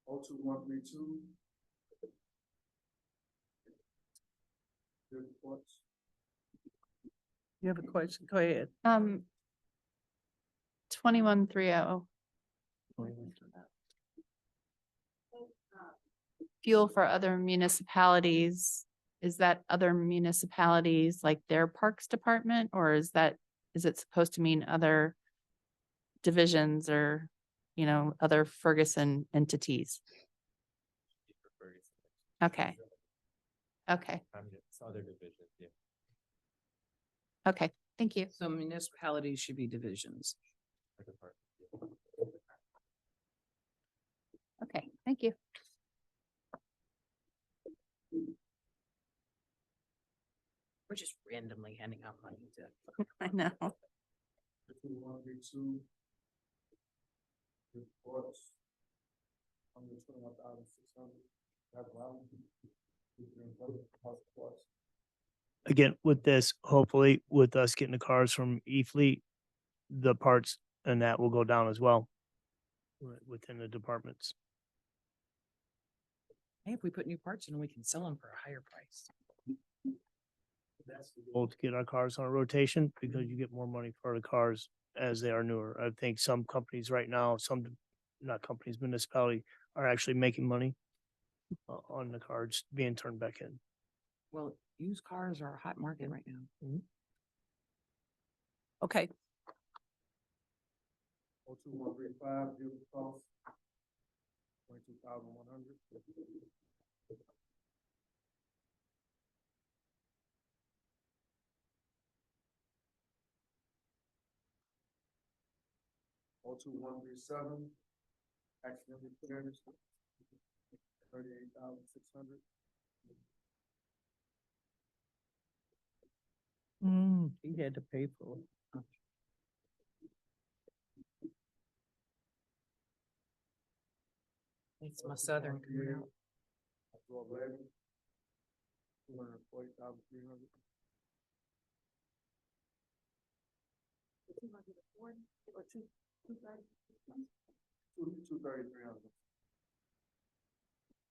O two 132. Reports. You have a question? Go ahead. 2130. Fuel for other municipalities. Is that other municipalities like their parks department, or is it supposed to mean other divisions or, other Ferguson entities? Okay. Okay. It's other divisions, yeah. Okay. Thank you. So municipalities should be divisions. Okay. Thank you. We're just randomly handing out money to. I know. Two, one, be two. Reports. $121,600. That's wow. Again, with this, hopefully with us getting the cars from E-Fleet, the parts and that will go down as well within the departments. Hey, if we put new parts in, we can sell them for a higher price. That's the goal, to get our cars on a rotation, because you get more money for the cars as they are newer. I think some companies right now, not companies, municipality are actually making money on the cars being turned back in. Well, used cars are a hot market right now. Okay, 02135, vehicle cost. 22,100. O 2137, accident repairs. 38,600. he had to pay for it. It's my southern coming out. Absorb levy. 240,300. 233,000.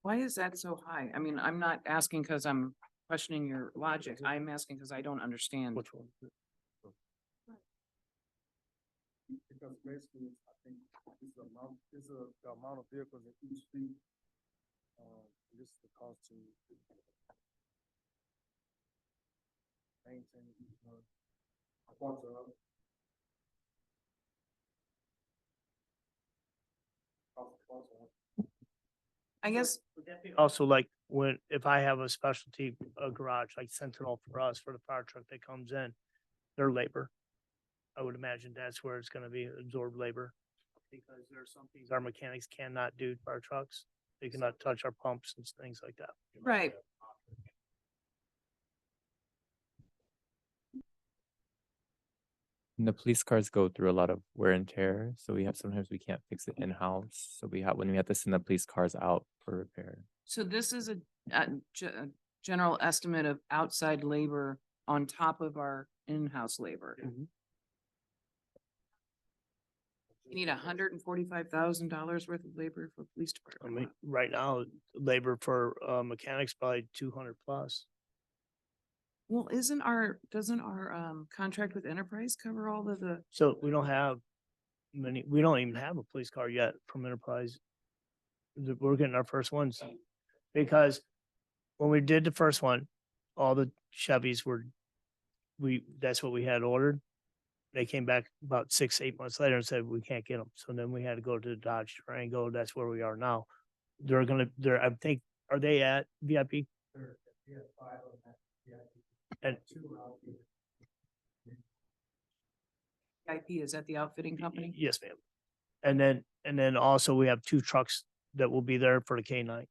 Why is that so high? I mean, I'm not asking because I'm questioning your logic. I'm asking because I don't understand. Which one? Because basically, I think this is the amount of vehicles in each fleet. This is the cost to maintain each one. I guess, Also, like if I have a specialty, garage like Sentinel for us, for the fire truck that comes in, their labor. I would imagine that's where it's gonna be absorbed labor. Because there are some things our mechanics cannot do for our trucks. They cannot touch our pumps and things like that. right. And the police cars go through a lot of wear and tear, so sometimes we can't fix it in-house, so when we have to send the police cars out for repair. So this is a general estimate of outside labor on top of our in-house labor. You need $145,000 worth of labor for police I department. mean, right now, labor for mechanics probably 200 plus. Well, doesn't our contract with Enterprise cover all of the? So we don't have we don't even have a police car yet from Enterprise. We're getting our first ones. Because when we did the first one, all the Chevys that's what we had ordered. They came back about 6-8 months later and said, we can't get them. So then we had to go to the Dodge Durango. That's where we are now. I think, are they at VIP? And IP, is that the outfitting company? yes, ma'am. And then also we have 2 trucks that will be there for the K9.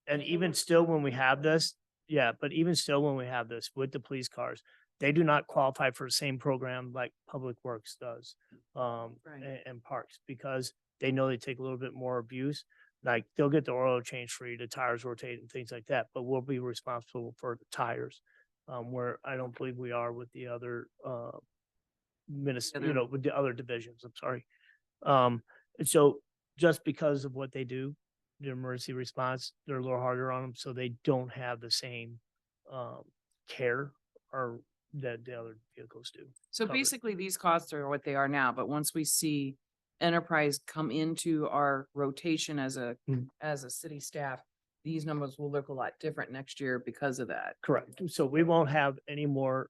And even still, when we have this, but even still, when we have this with the police cars, they do not qualify for the same program like Public Works does, and Parks, because they know they take a little bit more abuse. Like they'll get the oil change free, the tires rotate and things like that, but we'll be responsible for the tires. Where I don't believe we are with the other, with the other divisions, I'm sorry. And so just because of what they do, their emergency response, they're a little harder on them, so they don't have the same care or that the other vehicles do. So covered. basically, these costs are what they are now, but once we see Enterprise come into our rotation as a city staff, these numbers will look a lot different next year because of that. Correct. So we won't have any more,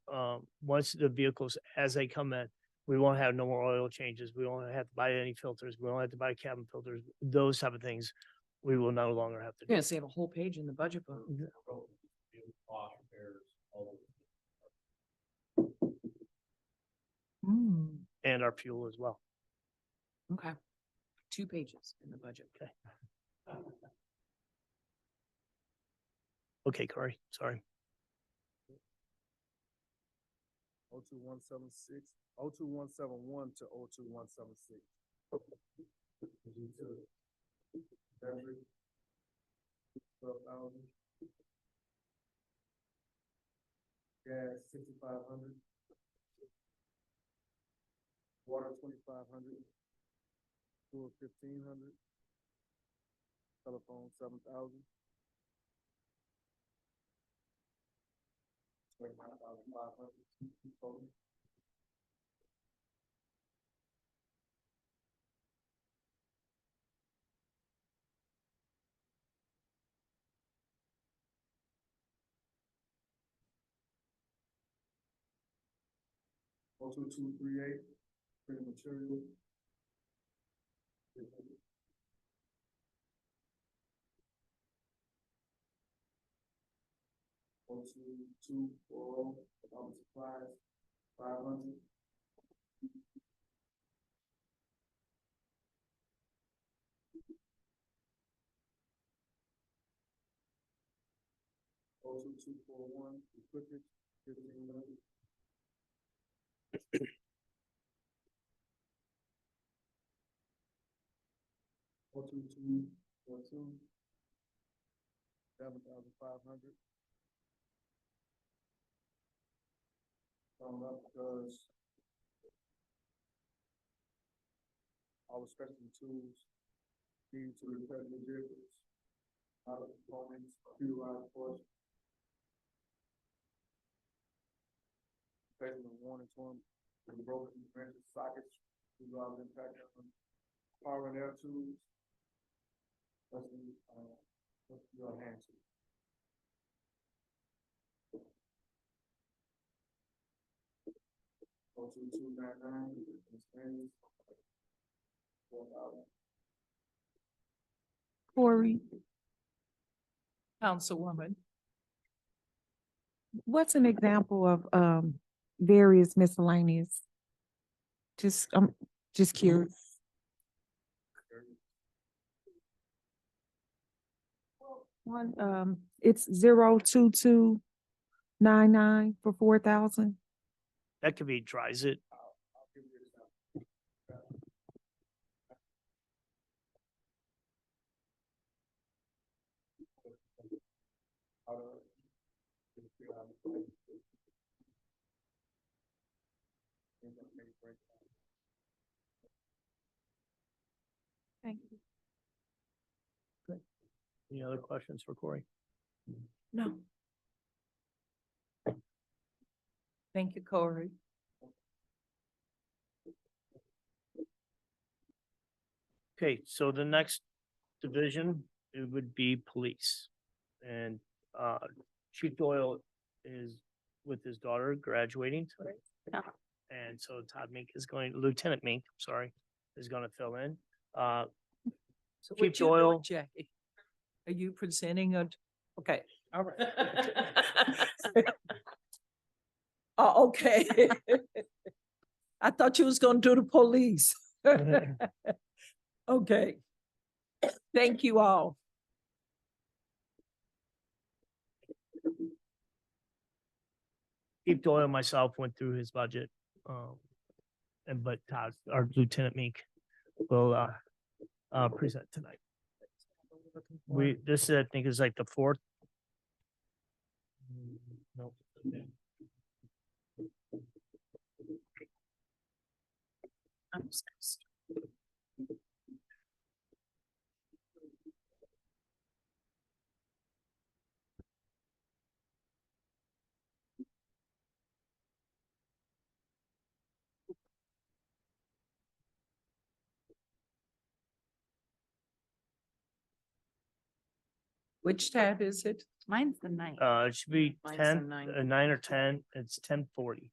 once the vehicles, as they come in, we won't have no more oil changes. We won't have to buy any filters. We won't have to buy cabin filters, those type of things. We will no longer have to You're do. gonna save a whole page in the budget book. And our fuel as well. Okay. 2 pages in the budget. Okay. Okay, Corey, sorry. 02176, 02171 to 02176. Battery, 12,000. Gas, 6,500. Water, 2,500. Sewer, 1,500. Telephone, 7,000. 29,500. Total. Oh, 2238, printing material. 02240, office supplies, 500. Oh, 2241, equipment, 1,500. Oh, 2242, 7,500. Up because our special tools need to repair the vehicles, out of components, computerized portion. Replacement of warning torn and broken branches, sockets, resolve impact on power and air tools. That's your hand tool. Oh, 2299, miscellaneous. 4,000. Corey, Councilwoman. what's an example of, various miscellaneous? I'm just curious. One, it's 02299 for 4,000. That could be dries it. I'll give you an example. Thank you. Any other questions for Corey? No. Thank you, Corey. Okay, so the next division, it would be police. And Chief Doyle is with his daughter graduating today. Yeah. And so Todd Mink is going, Lieutenant Mink, sorry, is gonna fill in. So Chief what you doing, Doyle. Jackie? Are you presenting a, okay, all right. Oh, okay. I thought you was gonna do the police. Okay. Thank you all. Chief Doyle and myself went through his budget. But Todd, our Lieutenant Mink will present tonight. This I think is like the fourth. Nope. Which tab is it? Mine's the ninth. It should be Mine's the 10, nine. 9 or 10. It's 10:40.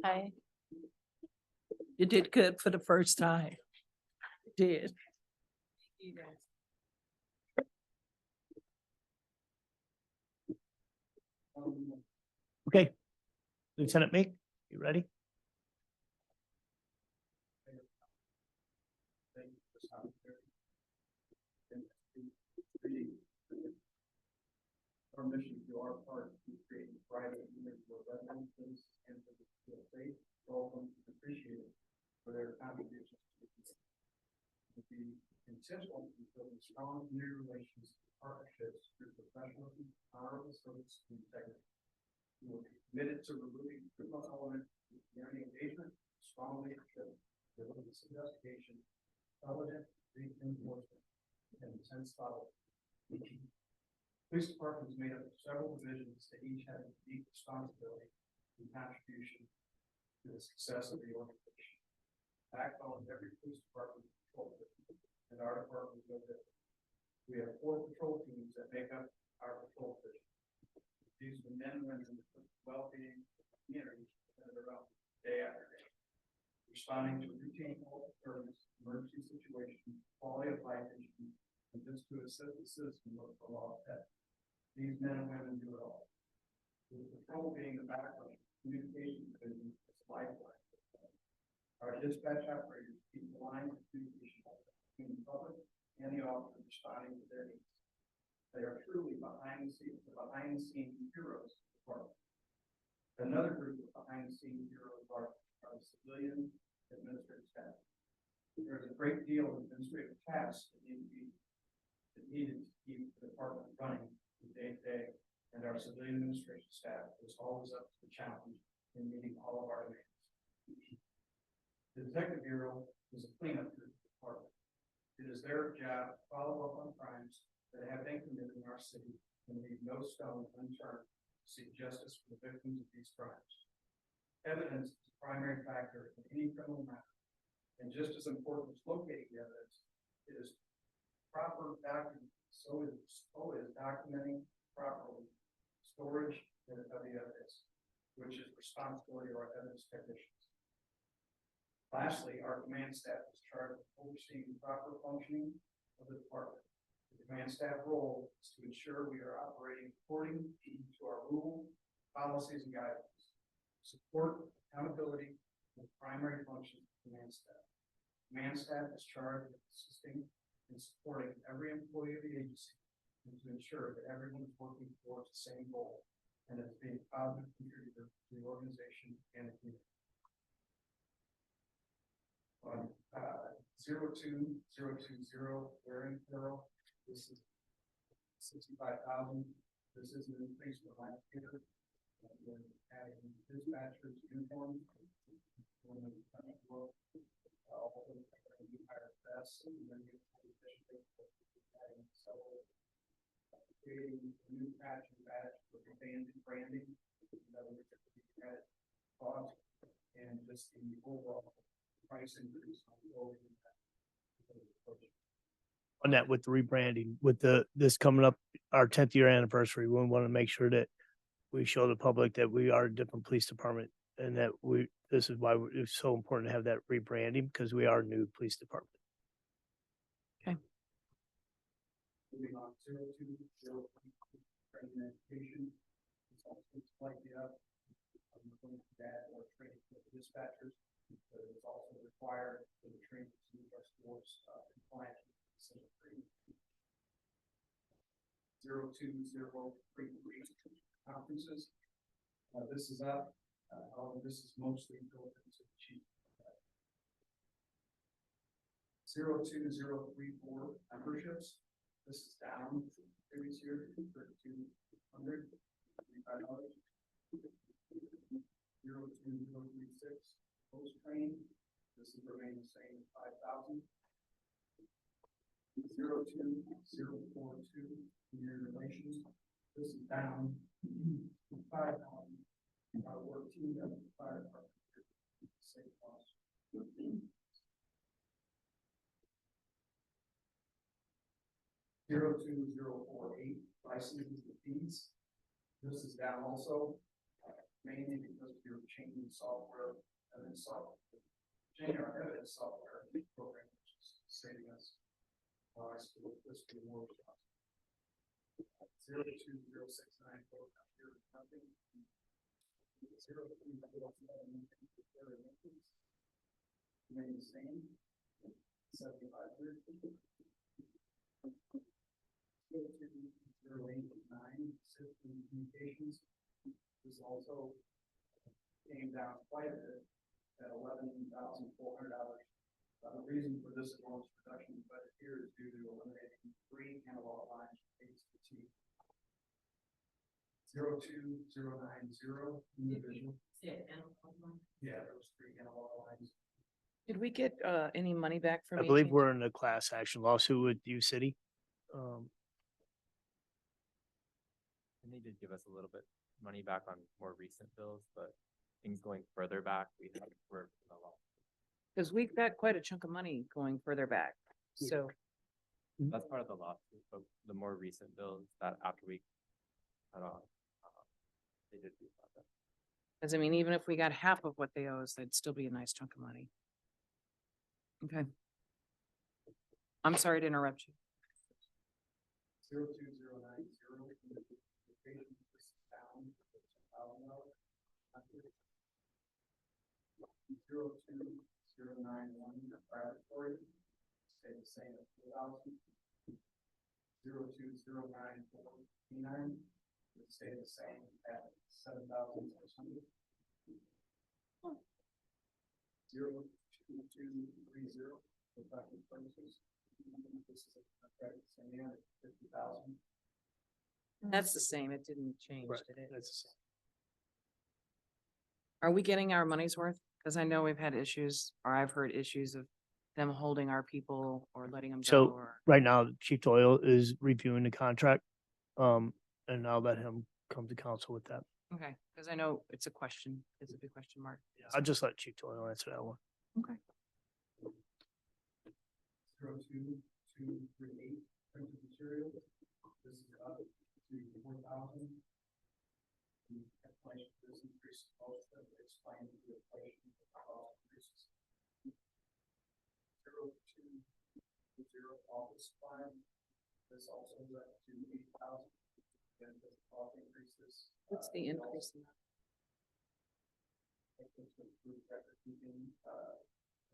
Hi. You did good for the first time. You did. Okay. Lieutenant Mink? You ready? Thank you for this opportunity. And our mission to our part to create a private unit for residents and for the feel safe, welcome, and appreciated for their contributions to the community. To be intentional in building strong community relations, partnerships through professionalism, honorable service, and integrity. We will be committed to removing criminal elements through community engagement, strong leadership, diligent investigation, intelligent reinforcement, and intense follow-up. Police department is made up of several divisions that each have a unique responsibility and contribution to the success of the organization. Backbone of every police department is patrol division, and our department is no different. We have 4 patrol teams that make up our patrol division. These are the men and women that put the well-being of the community centered around day after day, responding to routine call service, emergency situations, quality of life issues, and just to assist the citizen look for lost pets. These men and women do it all. With patrol being the backbone, communication division is a lifeline. Our dispatch operators keep the line of communication between the public and the officers responding to their needs. They are truly behind the scenes heroes of the department. Another group of behind the scenes heroes are the civilian administrative staff. There's a great deal of administrative tasks that needed to keep the department running from day to day, and our civilian administration staff is always up to the challenge in meeting all of our demands. The Detective Bureau is a cleanup group of the department. It is their job to follow up on crimes that have been committed in our city and leave no stone unturned to seek justice for the victims of these crimes. Evidence is a primary factor in any criminal matter, and just as important as locating the evidence, it is proper document. So is documenting properly storage of the evidence, which is responsibility of our evidence technicians. Lastly, our command staff is charged with overseeing the proper functioning of the department. The command staff role is to ensure we are operating according to our rules, policies, and guidelines. Support, accountability, and the primary functions of the command staff. Command staff is charged with assisting and supporting every employee of the agency and to ensure that everyone is working towards the same goal and is being a positive contributor to the organization and the community. On 02020 wearing apparel, this is 65,000. This is an increase from last year. We're adding dispatchers uniforms. Also new hire vests, and then creating a new patch and badge with the branding, added cost, and just the overall price increase On that with the rebranding, with this coming up, our 10th year anniversary, we want to make sure that we show the public that we are a different police department and that this is why it's so important to have that rebranding, because we are a new police department. Moving on, 0203 training and education. It's also slightly up. That or training for the dispatchers, but it's also required for the training to meet our sports compliance with the 0203 conferences. This is up. All of this is mostly built into the chief. 02034 memberships. This is down from the previous year, $3,200. 02036 post training. This is remaining the same at 5,000. 02042 community relations. This is down from 5,000. Our work team got the fire department. Same cost. 02048 licenses and fees. This is down also, mainly because we were changing software and then changing our evidence software program, which is saving us fiscal more. 02069 nothing. Remain the same, 7,500. 0.889, system communications. This also came down quite a bit at $11,400. The reason for this enormous reduction in budget here is due to eliminating 3 analog lines from HTT. 02090 individual. Yeah, those 3 analog lines. Did we get any money back from? I believe AT&T? we're in a class action lawsuit with U City. And they did give us a little bit money back on more recent bills, but things going further back, we're a lot. Cause we've got quite a chunk of money going further back. Yeah. So That's part of the lawsuit, but the more recent bills that after we cut off, they did do that. cause I mean, even if we got half of what they owe us, that'd still be a nice chunk of money. Okay. I'm sorry to interrupt you. 02090. Down $2,000. 02091 laboratory, stay the same at 4,000. 02094 would stay the same at 7,600. 02230 professional services. This is a same at 50,000. That's the same. It didn't change, Right, did it? that's the same. Are we getting our money's worth? Cause I know we've had issues, or I've heard issues of them holding our people or letting them go So or. right now, Chief Doyle is reviewing the contract. And I'll let him come to council with that. Okay, cause I know it's a question. It's a big question mark. I'll just let Chief Doyle answer that one. Okay. 02238 printed material. This is up to 4,000. The inflation for this increase most of it explained the inflation of the cost increases. 020 office supply. This also is up to 8,000. Then the cost increases. What's the increase in that? To improve record keeping,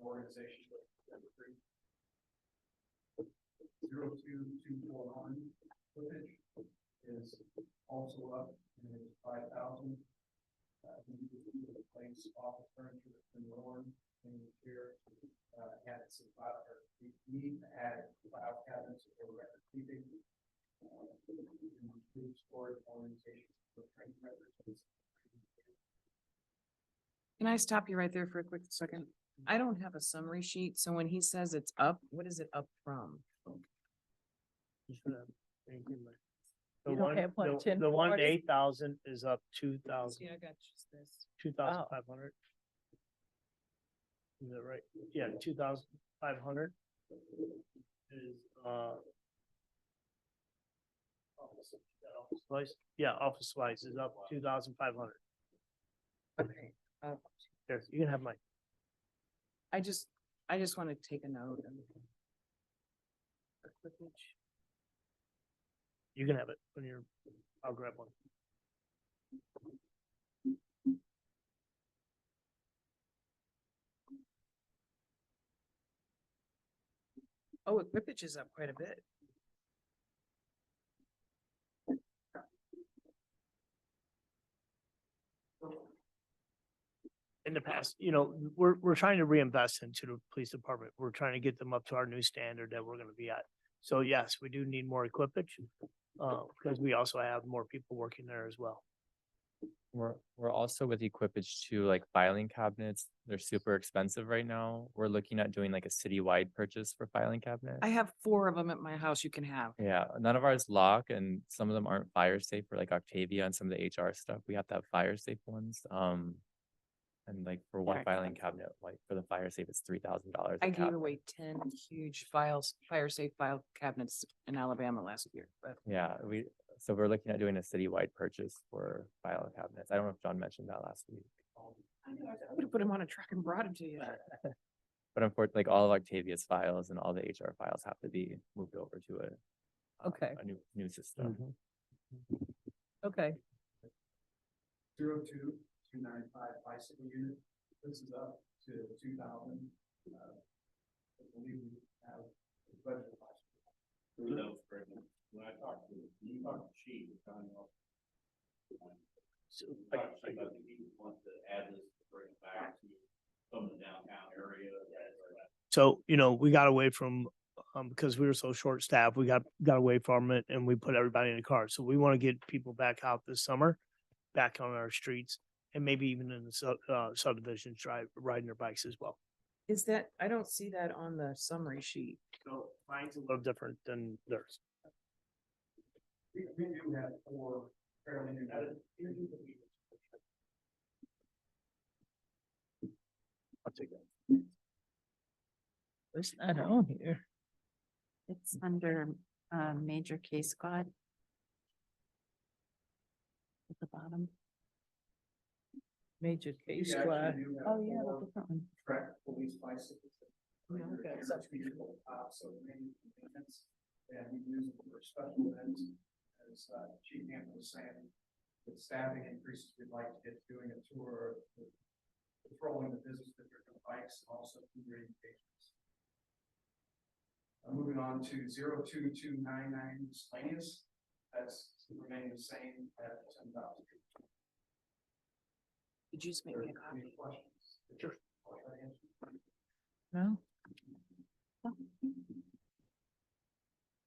organization with every 02241 footage is also up and it's 5,000. We need to replace office furniture that's been worn in the chair. Add some file, or we need to add file cabinets for record keeping. Improve storage organization for training records. Can I stop you right there for a quick second? I don't have a summary sheet, so when he says it's up, what is it up from? You should have anything like- The You don't have one, the one to 1040? 8,000 is up 2,000, See, I got just this. 2,500. Is that right? Yeah, 2,500 is, office supplies. Yeah, office supplies is up 2,500. Okay, There, you can have mine. I just want to take a note. A clippage. You can have it when you're, I'll grab one. Oh, equipage is up quite a bit. In the past, you know, we're trying to reinvest into the police department. We're trying to get them up to our new standard that we're gonna be at. So yes, we do need more equipage, because we also have more people working there as well. We're also with equipage too, like filing cabinets. They're super expensive right now. We're looking at doing like a citywide purchase for filing cabinets. I have 4 of them at my house you can have. Yeah, none of ours lock and some of them aren't fire safe for like Octavia and some of the HR stuff. We have to have fire safe ones. And like for one Okay. filing cabinet, like for the fire safe, it's $3,000. I gave away 10 huge files, fire safe file cabinets in Alabama last year, but Yeah, so we're looking at doing a citywide purchase for file cabinets. I don't know if John mentioned that last week. I would have put them on a truck and brought them to you. But unfortunately, like all of Octavia's files and all the HR files have to be moved over to Okay. a new system. Okay. 022 295 bicycle unit. This is up to 2,000. I believe we have a budget. Through those, when I talked to, you talked to Chief, So, I think he wants to add this, to bring it back to some of the downtown area. So, we got away from, because we were so short staffed, we got away from it and we put everybody in the car. So we want to get people back out this summer, back on our streets and maybe even in the subdivisions, riding their bikes as well. Is that, I don't see that on the summary sheet. So mine's a little different than theirs. We do have 4 fairly new. I'll take that. It's not on here. It's under major case squad. At the bottom. Major We case actually squad. do have Oh, yeah, 4 the different one. track police bicycles. Yeah, okay. Such vehicle, so many maintenance, and we use them for special events. As Chief Hampton was saying, with staffing increases, we'd like to get doing a tour, patrolling the business district of bikes, and also food engagements. Moving on to 02299 miscellaneous, that's remaining the same at 10,000. Did you just make me a copy? Sure. No.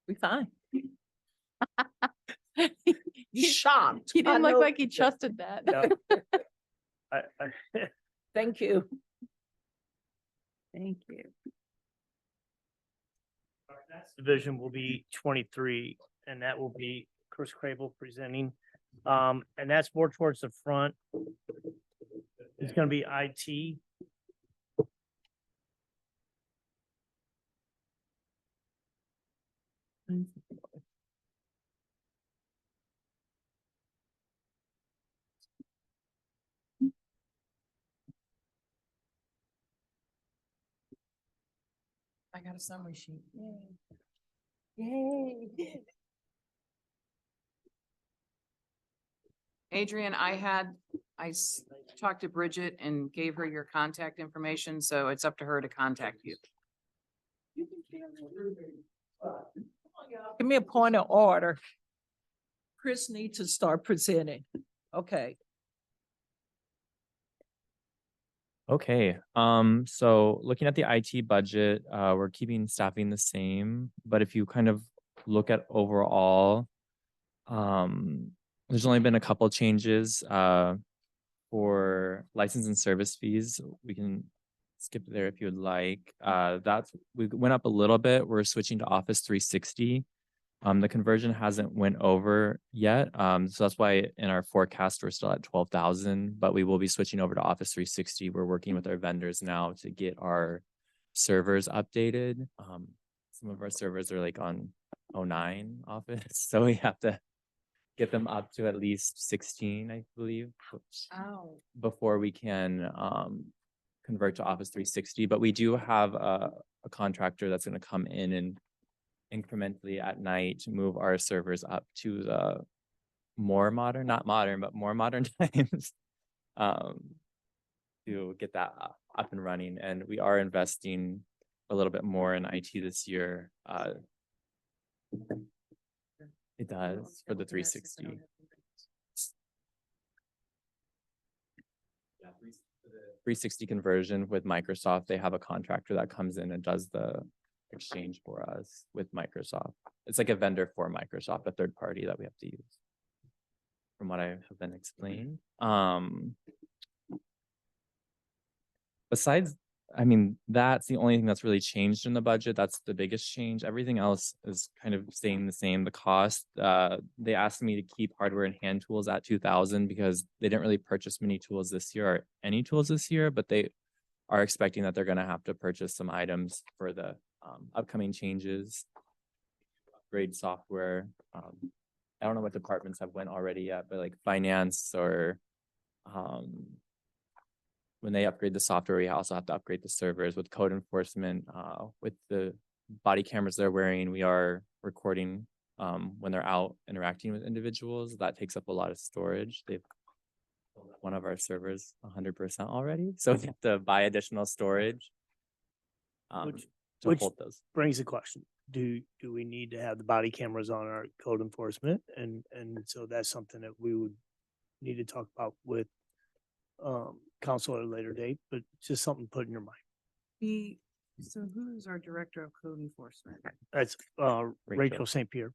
We fine. Shocked. He I didn't look know- like he trusted that. Yeah. Thank you. Thank you. Division will be 23, and that will be Chris Crable presenting. And that's more towards the front. It's gonna be IT. I got a summary sheet. Yay. Adrian, I talked to Bridget and gave her your contact information, so it's up to her to contact you. Give me a point of order. Chris needs to start presenting. Okay. Okay, so looking at the IT budget, we're keeping staffing the same, but if you kind of look at overall, there's only been a couple changes, for license and service fees. We can skip there if you would like. We went up a little bit. We're switching to Office 360. The conversion hasn't went over yet. So that's why in our forecast, we're still at 12,000, but we will be switching over to Office 360. We're working with our vendors now to get our servers updated. Some of our servers are like on 09 Office, so we have to get them up to at least 16, I believe, Oh. before we can convert to Office 360. But we do have a contractor that's going to come in and incrementally at night to move our servers up to the more modern, not modern, but more modern times, to get that up and running. And we are investing a little bit more in IT this year. It does for the 360. Yeah, 360 conversion with Microsoft. They have a contractor that comes in and does the exchange for us with Microsoft. It's like a vendor for Microsoft, a third party that we have to use, from what I have been explained. Besides, I mean, that's the only thing that's really changed in the budget. That's the biggest change. Everything else is kind of staying the same. The cost, they asked me to keep hardware and hand tools at 2,000 because they didn't really purchase many tools this year or any tools this year, but they are expecting that they're going to have to purchase some items for the upcoming changes, upgrade software. I don't know what departments have went already yet, but like finance or when they upgrade the software, we also have to upgrade the servers. With code enforcement, with the body cameras they're wearing, we are recording when they're out interacting with individuals. That takes up a lot of storage. They've filled up one of our servers 100% already, so we have to buy additional storage. Which- To which- hold those. Brings the question, do we need to have the body cameras on our code enforcement? And so that's something that we would need to talk about with council at a later date, but just something to put in your mind. So who's our director of code enforcement? That's Rachel St. Pierre.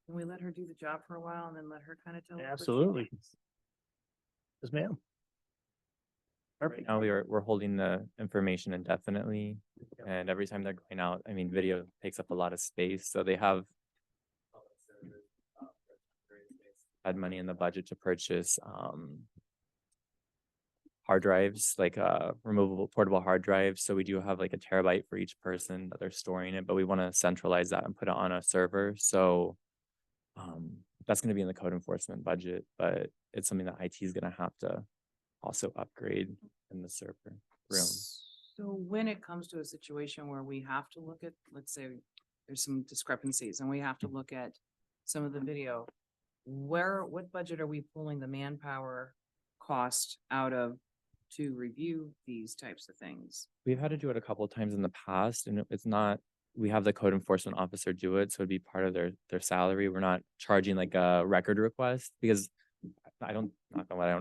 Can we let her do the job for a while and then let her kind of tell? us what she Absolutely. thinks? Yes, ma'am. Right Perfect. now, we're holding the information indefinitely, and every time they're going out, I mean, video takes up a lot of space, so they have had money in the budget to purchase hard drives, like removable portable hard drives. So we do have like a terabyte for each person that they're storing it, but we want to centralize that and put it on a server. So that's going to be in the code enforcement budget, but it's something that IT is going to have to also upgrade in the server room. So when it comes to a situation where we have to look at, let's say there's some discrepancies and we have to look at some of the video, what budget are we pulling the manpower cost out of to review these types of things? We've had to do it a couple of times in the past, and it's not, we have the code enforcement officer do it, so it'd be part of their salary. We're not charging like a record request, because I don't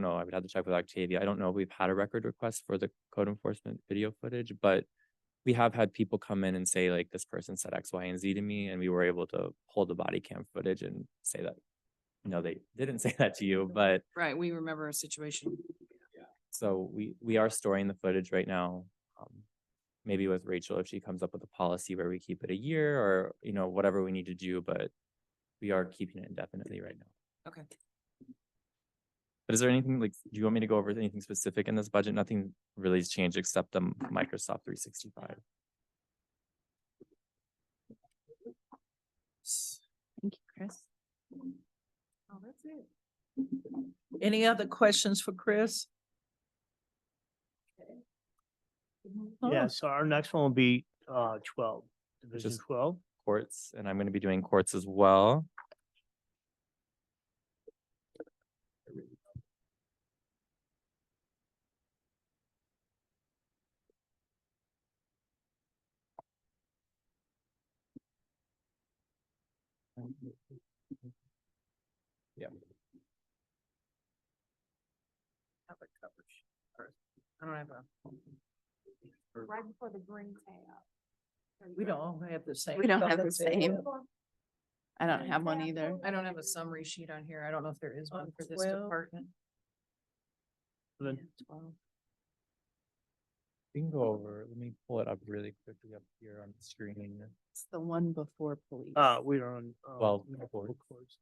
know. I would have to check with Octavia. I don't know if we've had a record request for the code enforcement video footage, but we have had people come in and say like, this person said X, Y, and Z to me, and we were able to pull the body cam footage and say that, no, they didn't say that to you, but Right, we remember a situation. so we are storing the footage right now. Maybe with Rachel, if she comes up with a policy where we keep it a year, or, you know, whatever we need to do, but we are keeping it indefinitely right now. Okay. But is there anything, like, do you want me to go over anything specific in this budget? Nothing really has changed except the Microsoft 365. Thank you, Chris. Oh, that's it. Any other questions for Chris? Oh, Yeah, so our next one will be 12, Division Just- 12. Courts, and I'm going to be doing courts as well. Yeah. Have a coverage first. I don't have a. Right before the green tab. we don't have the same. We don't have the color same. table. I don't have one either. I don't have a summary sheet on here. I don't know if there is one On for this 12. department. Then- Yeah, 12. We can go over, let me pull it up really quickly up here on the screen. It's the one before police. We are on. Well, municipal courts. courts.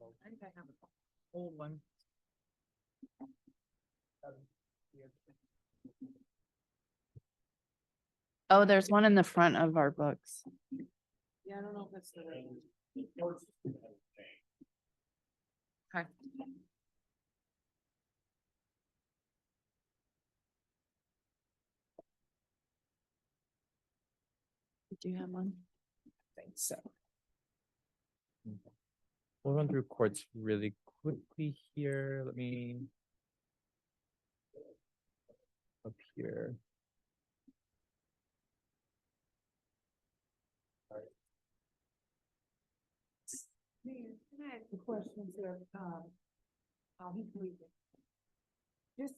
I think I have an old one. Oh, there's one in the front of our books. Yeah, I don't know if that's the right one. Okay. Do you have one? Think so. We'll run through courts really quickly here. Let me. Up here. Man, can I ask a question to, he's leaving? Just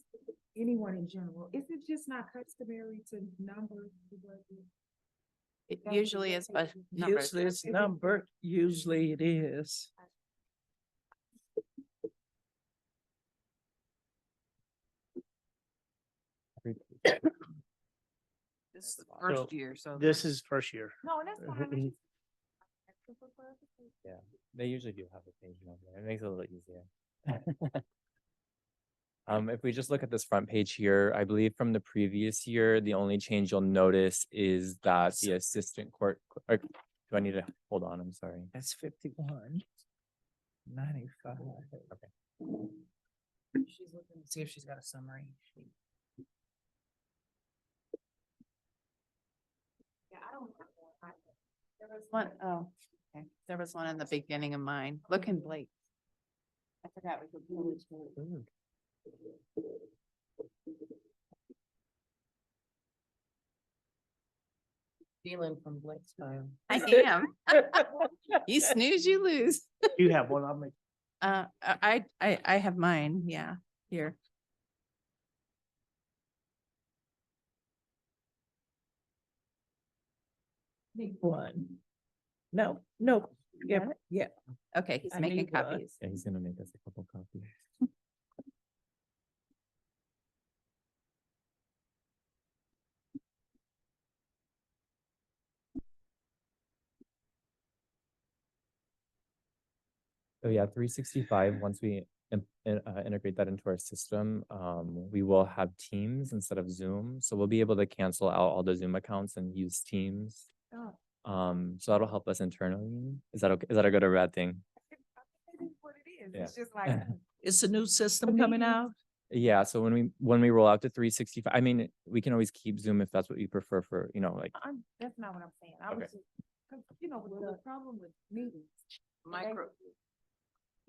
anyone in general, is it just not customary to number the budget? It That's usually is, but numbers. Usually it's numbered, usually it is. This is the first So, year, so. This is first year. No, that's fine. I'm just asking for clarification. Yeah, they usually do have a page on there. It makes it a little easier. If we just look at this front page here, I believe from the previous year, the only change you'll notice is that the assistant court, or do I need to hold on? I'm sorry. That's 51. 95. She's looking to see if she's got a summary sheet. Yeah, I don't have one. There was one, oh, okay. There was one in the beginning of mine. Look in Blake. I forgot we could pull it. Stealing from Blake's time. I am. You snooze, you lose. You have one, I'll make. I have mine, yeah, here. Need one. No, no, yeah, got it? yeah. Okay, he's I making need one. copies. Yeah, he's gonna make us a couple copies. So yeah, 365, once we integrate that into our system, we will have Teams instead of Zoom. So we'll be able to cancel out all the Zoom accounts and use Teams. Oh. So that'll help us internally. Is that okay? Is that a good or bad thing? It is what it is. Yeah. It's just like. It's a new system coming out. Yeah, so when we roll out to 365, I mean, we can always keep Zoom if that's what you prefer for, you know, like, That's not what I'm saying. I was Okay. just, 'cause, you know, with the problem with meetings. Micro.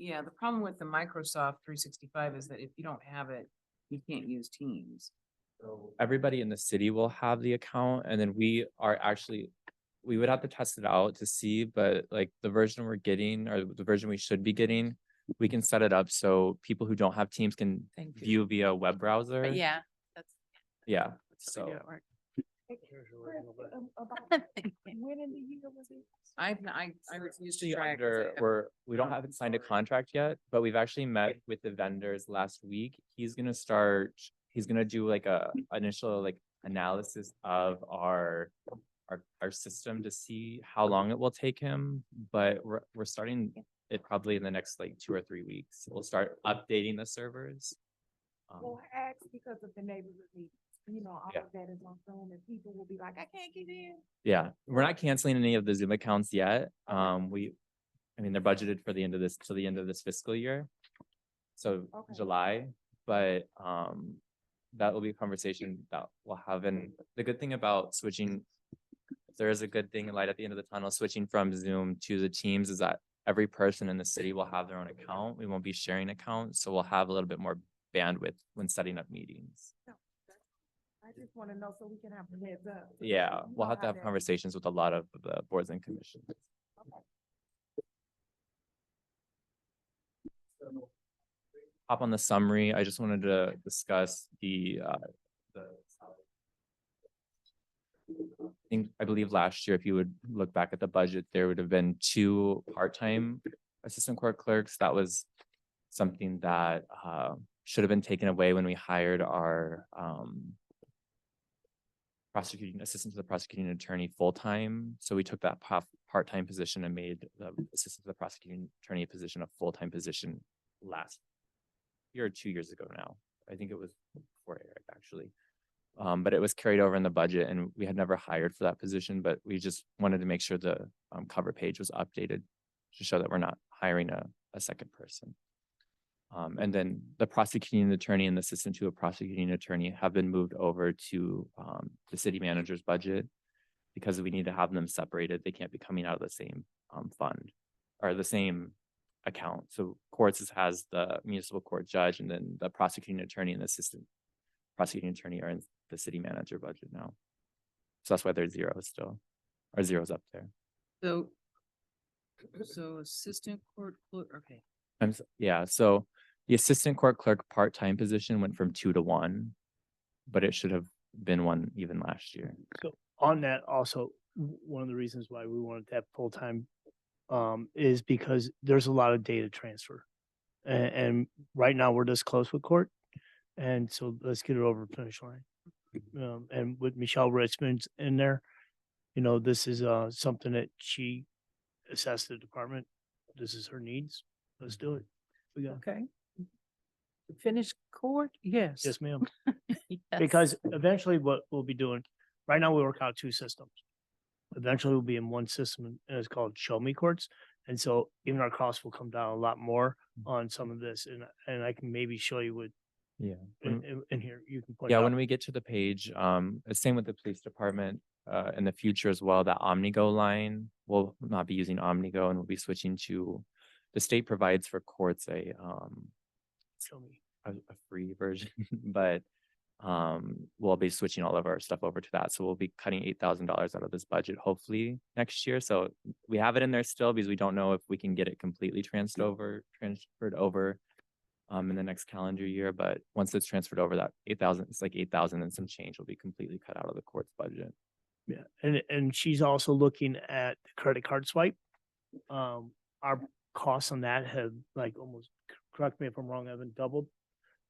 Yeah, the problem with the Microsoft 365 is that if you don't have it, you can't use Teams. everybody in the city will have the account, and then we would have to test it out to see, but like the version we're getting or the version we should be getting, we can set it up so people who don't have Teams can Thank you. view via web browser. But yeah, that's. Yeah, that's so pretty good work. About when in the year was it? I refuse to Actually track. we don't haven't signed a contract yet, but we've actually met with the vendors last week. He's gonna do like a initial like analysis of our system to see how long it will take him, but we're starting it probably in the next like 2 or 3 weeks. We'll start updating the servers. Well, I asked because of the neighborhood meetings, you know, all Yeah. of that is on Zoom and people will be like, I can't get in. Yeah, we're not canceling any of the Zoom accounts yet. I mean, they're budgeted for the end of this, to the end of this fiscal year. So Okay. July, but that will be a conversation that we'll have. And the good thing about switching, if there is a good thing, light at the end of the tunnel, switching from Zoom to the Teams, is that every person in the city will have their own account. We won't be sharing accounts, so we'll have a little bit more bandwidth when setting up meetings. I just want to know so we can have a heads up. Yeah, You we'll know have to how have that- conversations with a lot of the boards and commissions. Okay. Hop on the summary. I just wanted to discuss I believe last year, if you would look back at the budget, there would have been 2 part-time assistant court clerks. That was something that should have been taken away when we hired our prosecuting assistant to the prosecuting attorney full-time. So we took that part-time position and made the assistant to the prosecuting attorney position a full-time position last year or 2 years ago now. I think it was before Eric, actually. But it was carried over in the budget and we had never hired for that position, but we just wanted to make sure the cover page was updated to show that we're not hiring a second person. And then the prosecuting attorney and the assistant to a prosecuting attorney have been moved over to the city manager's budget because we need to have them separated. They can't be coming out of the same fund or the same account. So courts has the municipal court judge, and then the prosecuting attorney and the assistant prosecuting attorney are in the city manager budget now. So that's why there's zeros still, or zeros up there. So assistant court clerk, okay. Yeah, so the assistant court clerk part-time position went from 2 to 1, but it should have been 1 even last year. So on that also, one of the reasons why we wanted to have full-time is because there's a lot of data transfer. And right now we're this close with court. And so let's get it over the finish line. And with Michelle Richmond's in there, you know, this is something that she assessed the department. This is her needs. Let's do it. We got, Okay. Finish court? Yes. yes, ma'am. Yes. Because eventually what we'll be doing, right now we work out 2 systems. Eventually we'll be in one system and it's called Show Me Courts. And so even our costs will come down a lot more on some of this. And I can maybe show you what Yeah. in here, you can point Yeah, out. when we get to the page, same with the police department, in the future as well, that OmniGo line, we'll not be using OmniGo and we'll be switching to, the state provides for courts Show me. a free version, but we'll be switching all of our stuff over to that. So we'll be cutting $8,000 out of this budget, hopefully next year. So we have it in there still because we don't know if we can get it completely transferred over in the next calendar year. But once it's transferred over, that 8,000, it's like 8,000 and some change will be completely cut out of the court's budget. Yeah, and she's also looking at the credit card swipe. Our costs on that have like almost, correct me if I'm wrong, Evan, doubled.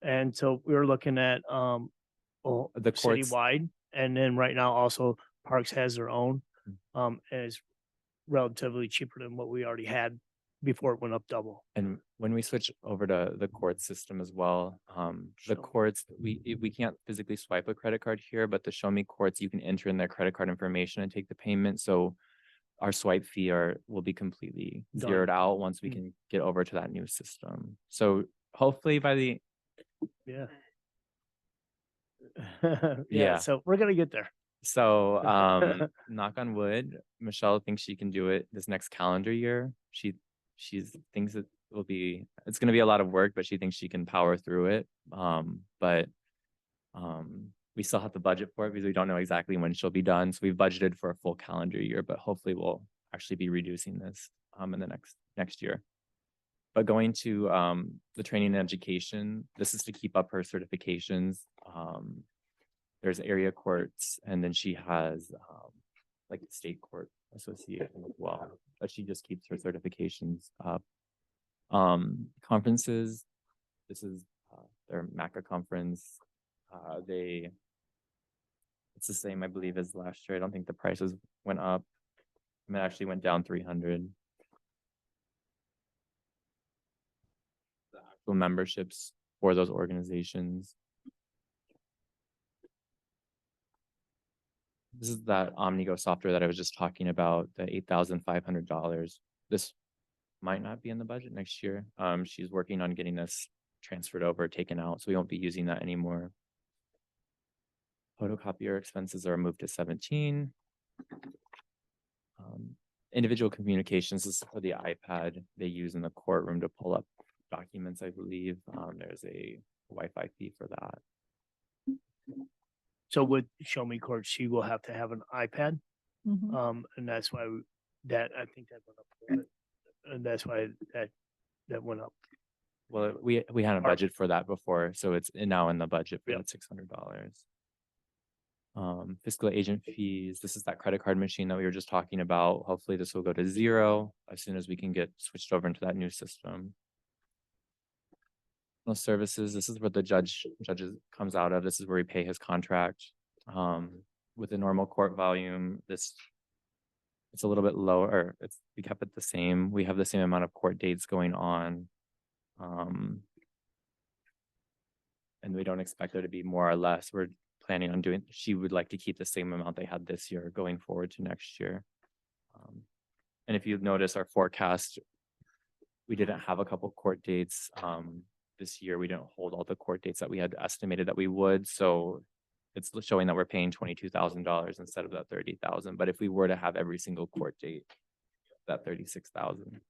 And so we were looking at The courts, citywide, and then right now also Parks has their own. And it's relatively cheaper than what we already had before it went up double. and when we switch over to the court system as well, the Show. courts, we can't physically swipe a credit card here, but the Show Me courts, you can enter in their credit card information and take the payment. So our swipe fee will be completely Done. zeroed out once we can get over to that new system. So hopefully by the, Yeah. Yeah. So we're gonna get there. so knock on wood, Michelle thinks she can do it this next calendar year. She thinks it's gonna be a lot of work, but she thinks she can power through it. But we still have to budget for it because we don't know exactly when she'll be done. So we've budgeted for a full calendar year, but hopefully we'll actually be reducing this in the next year. But going to the training and education, this is to keep up her certifications. There's area courts, and then she has like the state court association as well, but she just keeps her certifications up. Conferences, this is their MACA conference. It's the same, I believe, as last year. I don't think the prices went up. I mean, it actually went down 300. The actual memberships for those organizations. This is that Omnigo software that I was just talking about, the $8,500. This might not be in the budget next year. She's working on getting this transferred over, taken out, so we won't be using that anymore. Photocopier expenses are moved to 17. Individual communications is for the iPad they use in the courtroom to pull up documents, I believe. There's a Wi-Fi fee for that. So with Show Me Court, she will have to have an iPad. Mhm. And that's why I think that went up a little bit. And that's why that went up. Well, we had a budget for that before, so it's now in the budget for Yep. that $600. Fiscal agent fees. This is that credit card machine that we were just talking about. Hopefully this will go to zero as soon as we can get switched over into that new system. Services. This is where the judges comes out of. This is where we pay his contract. With the normal court volume, it's a little bit lower. We kept it the same. We have the same amount of court dates going on. And we don't expect there to be more or less. We're planning on she would like to keep the same amount they had this year going forward to next year. And if you've noticed our forecast, we didn't have a couple court dates. This year, we didn't hold all the court dates that we had estimated that we would. So it's showing that we're paying $22,000 instead of that $30,000. But if we were to have every single court date, that $36,000.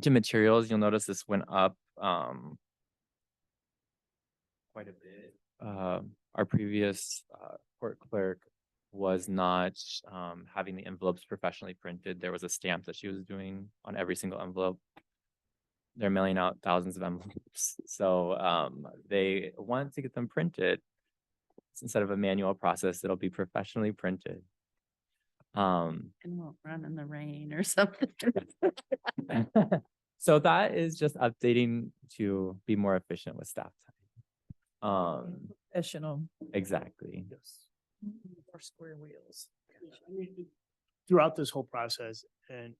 To materials, you'll notice this went up quite a bit. Our previous court clerk was not having the envelopes professionally printed. There was a stamp that she was doing on every single envelope. They're mailing out thousands of envelopes. So they want to get them printed. Instead of a manual process, it'll be professionally printed. And won't run in the rain or something. So that is just updating to be more efficient with staff time. Professional. Exactly. Or square wheels. Throughout this whole process, and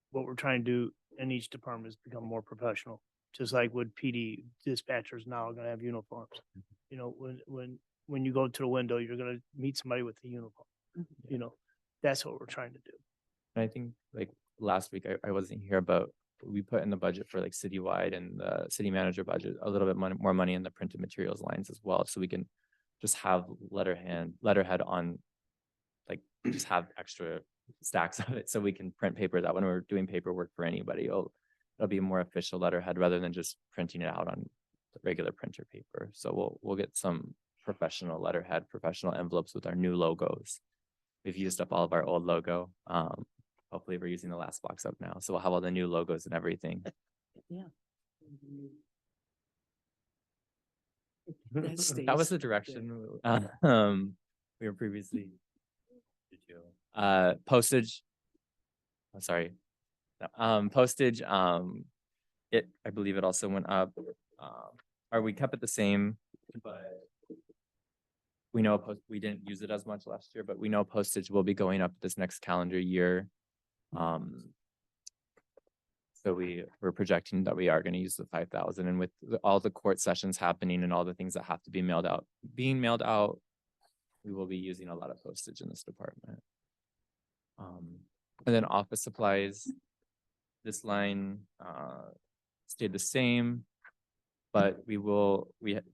what we're trying to do in each department is become more professional. Just like with PD dispatchers now are gonna have uniforms. You know, when you go to the window, you're gonna meet somebody with a uniform. You know, that's what we're trying to do. And I think like last week I wasn't here, but we put in the budget for like citywide and the city manager budget a little bit more money in the printed materials lines as well, so we can just have letterhead on, like just have extra stacks of it so we can print paper that when we're doing paperwork for anybody, it'll it'll be a more official letterhead rather than just printing it out on the regular printer paper. So we'll get some professional letterhead, professional envelopes with our new logos. We've used up all of our old logo. Hopefully we're using the last box up now. So we'll have all the new logos and everything. Yeah. That was the direction. We were previously. Postage. I'm sorry. No, postage, I believe it also went up. Or we kept it the same, but we know we didn't use it as much last year, but we know postage will be going up this next calendar year. So we're projecting that we are going to use the 5,000, and with all the court sessions happening and all the things that have to be being mailed out, we will be using a lot of postage in this department. And then office supplies, this line stayed the same, but we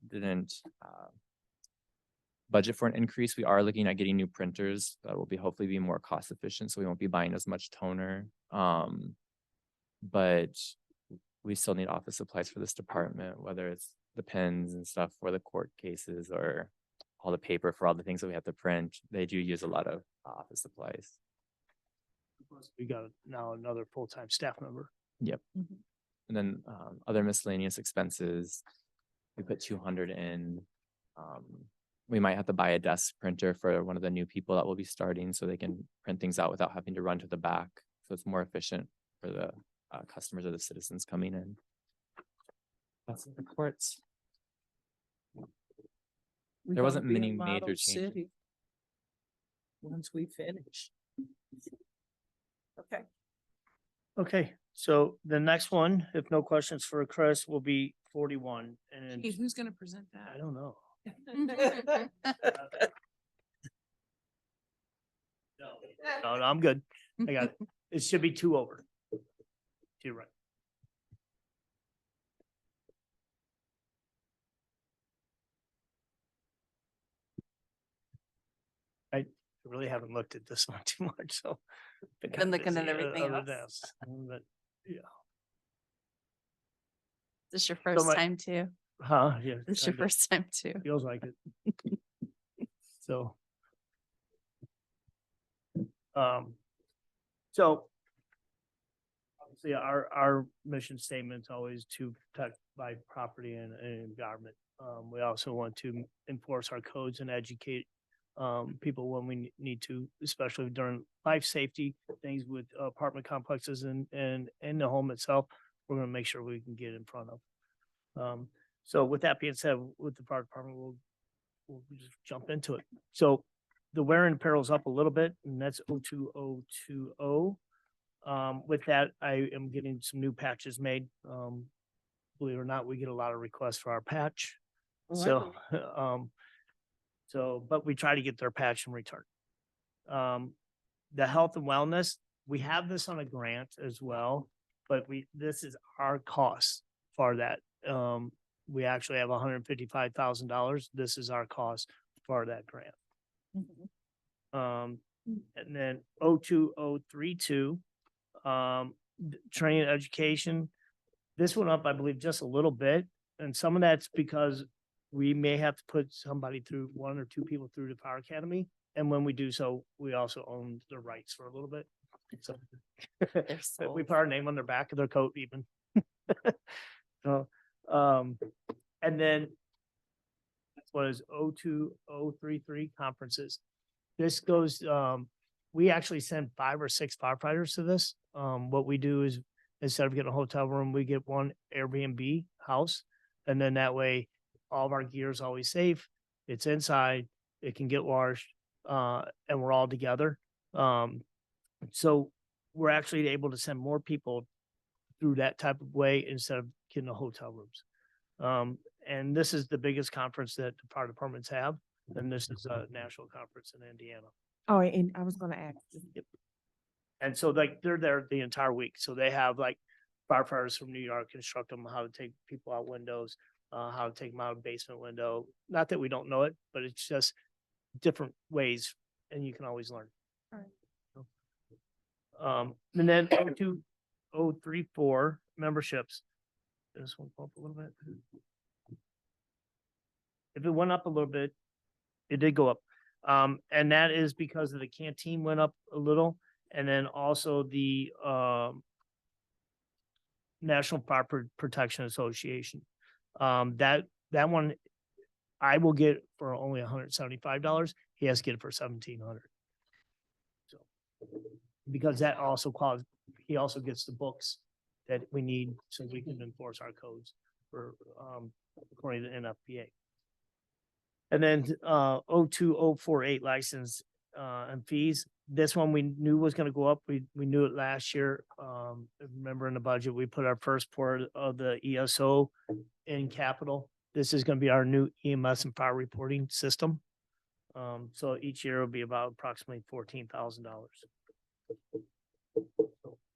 didn't budget for an increase. We are looking at getting new printers that will hopefully be more cost efficient, so we won't be buying as much toner. But we still need office supplies for this department, whether it's the pens and stuff for the court cases or all the paper for all the things that we have to print. They do use a lot of office supplies. We got now another full-time staff member. Yep. And then other miscellaneous expenses, we put 200 in. We might have to buy a desk printer for one of the new people that will be starting so they can print things out without having to run to the back. So it's more efficient for the customers or the citizens coming in. That's the courts. There wasn't many major changes. Once we finish. Okay. Okay, so the next one, if no questions for Chris, will be 41. And Hey, who's gonna present I that? don't know. No, I'm good. I got it. It should be 2 over. You're right. I really haven't looked at this one too much, so. Been looking at everything else. But, yeah. This is your first my- time too. Huh, yeah. This is your kinda. first time too. Feels like it. So. So. Obviously, our mission statement's always to protect by property and environment. We also want to enforce our codes and educate people when we need to, especially during life safety things with apartment complexes and in the home itself. We're gonna make sure we can get in front of. So with that being said, with the fire department, we'll just jump into it. So the wear and apparel is up a little bit, and that's 02020. With that, I am getting some new patches made. Believe it or not, we get a lot of requests for our patch. So, but we try to get their patch in return. The health and wellness, we have this on a grant as well, but this is our cost for that. We actually have $155,000. This is our cost for that grant. And then 02032, training and education. This went up, I believe, just a little bit. And some of that's because we may have to put somebody through 1 or 2 people through the fire academy. And when we do so, we also own the rights for a little bit. So we put our name on their back of their coat even. So, and then that's what is 02033 conferences. This goes, we actually send 5 or 6 firefighters to this. What we do is instead of getting a hotel room, we get one Airbnb house. And then that way, all of our gear is always safe. It's inside, it can get washed, and we're all together. So we're actually able to send more people through that type of way instead of getting the hotel rooms. And this is the biggest conference that the fire departments have. And this is a national conference in Indiana. Oh, and I was gonna ask. And so like they're there the entire week. So they have like firefighters from New York instruct them how to take people out windows, how to take them out of basement window. Not that we don't know it, but it's just different ways and you can always learn. All right. And then 02-034 memberships. This one go up a little bit. If it went up a little bit, it did go up. And that is because of the canteen went up a little, and then also the National Fire Protection Association. That one I will get for only $175. He has to get it for $1,700. So, because that also he also gets the books that we need so we can enforce our codes for according to NFPA. And then 02048 license and fees. This one we knew was going to go up. We knew it last year. Remember in the budget, we put our first part of the ESO in capital. This is going to be our new EMS and fire reporting system. So each year will be about approximately $14,000.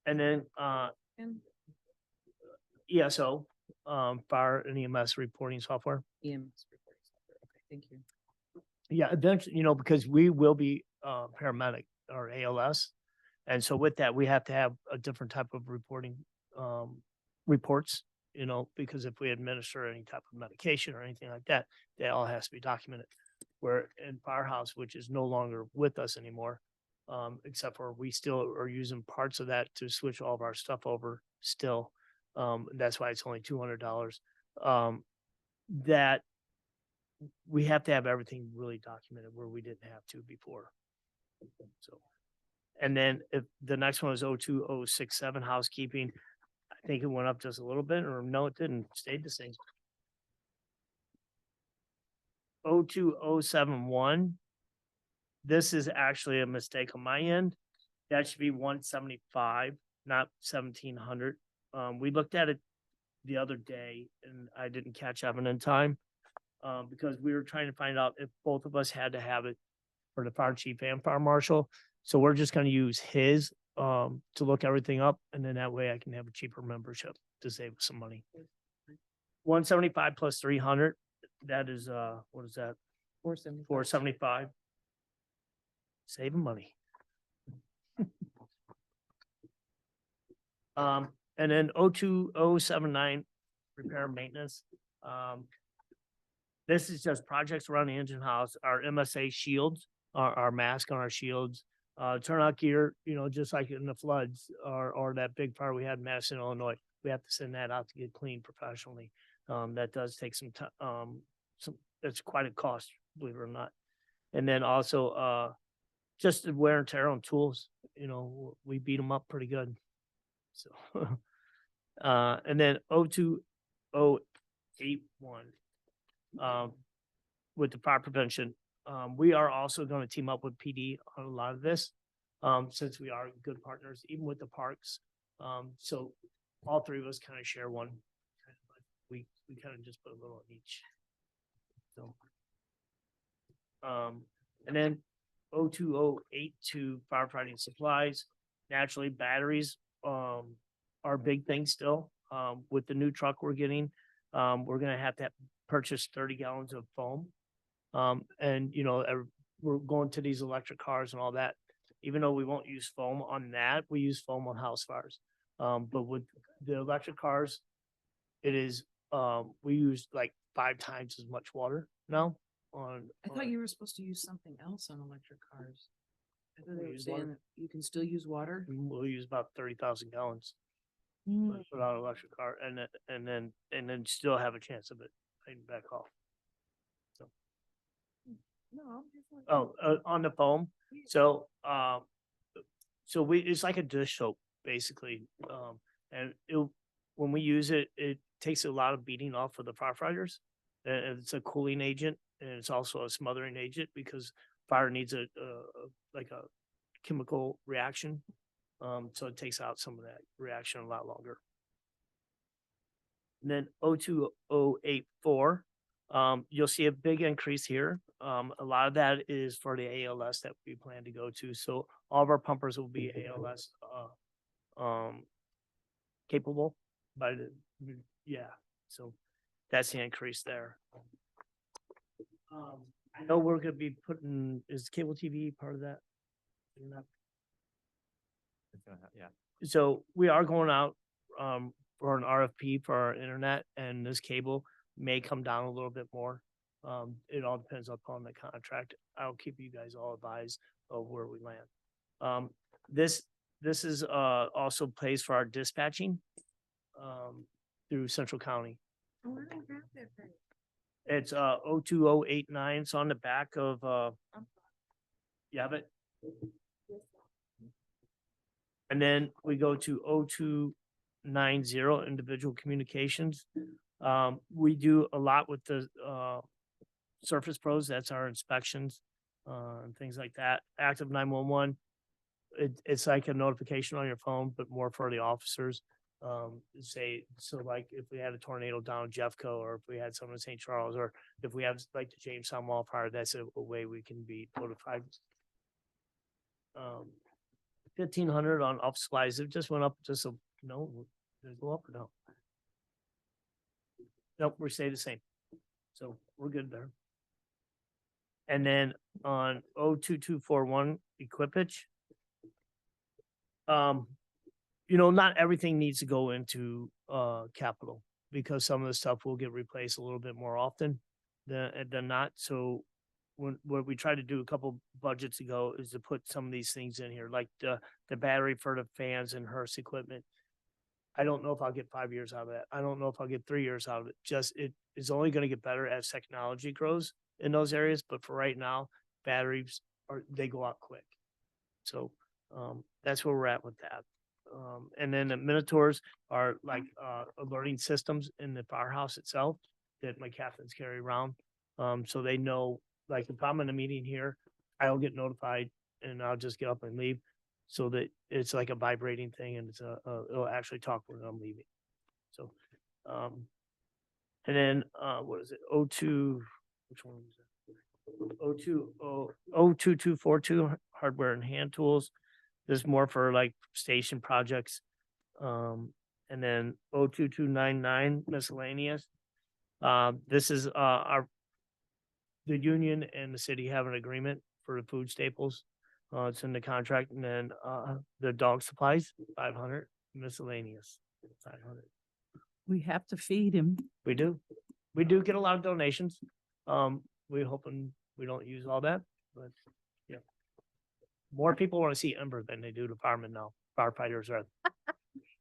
And then ESO, fire and EMS reporting software. EMS reporting software. Okay, thank you. Yeah, eventually, because we will be paramedic or ALS. And so with that, we have to have a different type of reporting reports, because if we administer any type of medication or anything like that, that all has to be documented. Where in Firehouse, which is no longer with us anymore, except for we still are using parts of that to switch all of our stuff over still. That's why it's only $200. That we have to have everything really documented where we didn't have to before. So, and then if the next one is 02067 housekeeping, I think it went up just a little bit, or no, it didn't, stayed the same. 02071. This is actually a mistake on my end. That should be 175, not 1700. We looked at it the other day and I didn't catch Evan in time. Because we were trying to find out if both of us had to have it for the fire chief and fire marshal. So we're just going to use his to look everything up. And then that way I can have a cheaper membership to save some money. 175 plus 300. That is, what is that? 475. Saving money. And then 02079 repair and maintenance. This is just projects around the engine house, our MSA shields, our mask on our shields, turnout gear, just like in the floods or that big fire we had in Madison, Illinois. We have to send that out to get cleaned professionally. That does take some time. That's quite a cost, believe it or not. And then also just the wear and tear on tools. We beat them up pretty good. So, and then 02081. With the fire prevention, we are also going to team up with PD on a lot of this, since we are good partners, even with the parks. So all three of us kind of share one. We kind of just put a little in each. So, and then 02082 firefighting supplies. Naturally, batteries are a big thing still. With the new truck we're getting, we're going to have purchase 30 gallons of foam. And we're going to these electric cars and all that. Even though we won't use foam on that, we use foam on house fires. But with the electric cars, it is we use like 5 times as much water now. I thought you were supposed to use something else on electric cars. I thought they were saying that you can still use water. We'll use about 30,000 gallons without an electric car, and then still have a chance of it fading back off. So, No, I'm just like. on the foam. So, it's like a dish soap basically, and when we use it, it takes a lot of beating off of the firefighters. And it's a cooling agent, and it's also a smothering agent because fire needs a chemical reaction. So it takes out some of that reaction a lot longer. And then 02084, you'll see a big increase here. A lot of that is for the ALS that we plan to go to. So all of our pumpers will be ALS capable by so that's the increase there. I know we're gonna be is cable TV part of that? It's gonna yeah. So we are going out for an RFP for our internet, and this cable may come down a little bit more. It all depends upon the contract. I'll keep you guys all advised of where we land. This is also pays for our dispatching through Central County. Oh, I don't have that thing. It's 02089. It's on the back of you have it? And then we go to 0290 individual communications. We do a lot with the Surface Pros. That's our inspections and things like that. Active 911. It's like a notification on your phone, but more for the officers. Say, so like if we had a tornado down in Jeffco, or if we had someone in St. Charles, or if we have like the Jamestown wildfire, that's a way we can be notified. 1,500 on office supplies. It just went up just a, no, did it go up or no? Nope, we stay the same. So we're good there. And then on 02241 equipage. Not everything needs to go into capital, because some of the stuff will get replaced a little bit more often than not. So what we tried to do a couple budgets ago is to put some of these things in here, like the battery for the fans and Hearst equipment. I don't know if I'll get 5 years out of that. I don't know if I'll get 3 years out of it. Just it is only going to get better as technology grows in those areas. But for right now, batteries they go out quick. So that's where we're at with that. And then the Minotaurs are like alerting systems in the firehouse itself that my captains carry around. So they know, like if I'm in a meeting here, I'll get notified and I'll just get up and leave, so that it's like a vibrating thing, and it'll actually talk when I'm leaving. So, and then what is it? 02, which one was it? 02242 hardware and hand tools. This is more for like station projects. And then 02299 miscellaneous. This is the union and the city have an agreement for the food staples. It's in the contract. And then the dog supplies, 500, miscellaneous, 500. We have to feed him. We do. We do get a lot of donations. We're hoping we don't use all that, but yeah. More people want to see Ember than they do the firemen now. Firefighters are,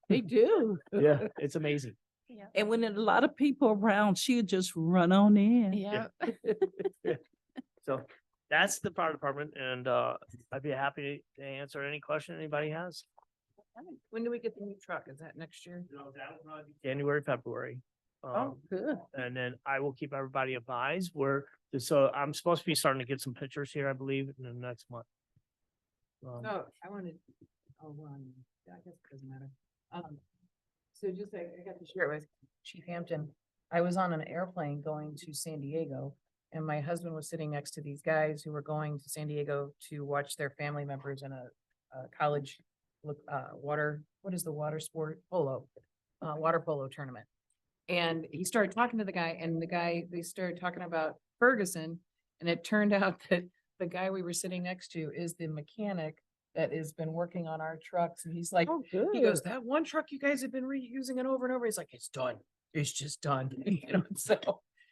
They do. yeah, it's amazing. Yeah. And when there's a lot of people around, she'll just run on in. Yeah. So that's the fire department, and I'd be happy to answer any question anybody has. When do we get the new truck? Is that next year? That'll probably be January, February. Oh, good. And then I will keep everybody advised so I'm supposed to be starting to get some pictures here, I believe, in the next month. No, I wanted, I guess it doesn't matter. So just like, I got to share it with Chief Hampton. I was on an airplane going to San Diego, and my husband was sitting next to these guys who were going to San Diego to watch their family members in a college water, what is the water sport? Water polo tournament. And he started talking to the guy, and they started talking about Ferguson, and it turned out that the guy we were sitting next to is the mechanic that has been working on our trucks. And he's like, Oh, good. he goes, that one truck you guys have been reusing it over and over. He's like, it's done. It's just done. So.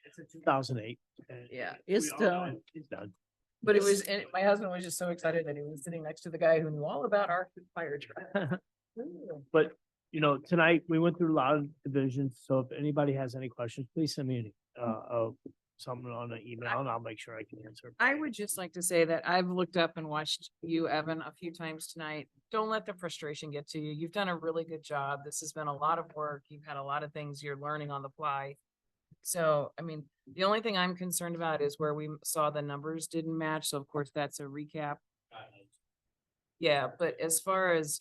It's a 2008. Yeah, It's done. It's done. But it was, and my husband was just so excited that he was sitting next to the guy who knew all about our fire truck. But, tonight we went through a lot of divisions. So if anybody has any questions, please send me something on the email, and I'll make sure I can answer. I would just like to say that I've looked up and watched you, Evan, a few times tonight. Don't let the frustration get to you. You've done a really good job. This has been a lot of work. You've had a lot of things you're learning on the fly. So, I mean, the only thing I'm concerned about is where we saw the numbers didn't match. So of course, that's a recap. Yeah, but as far as,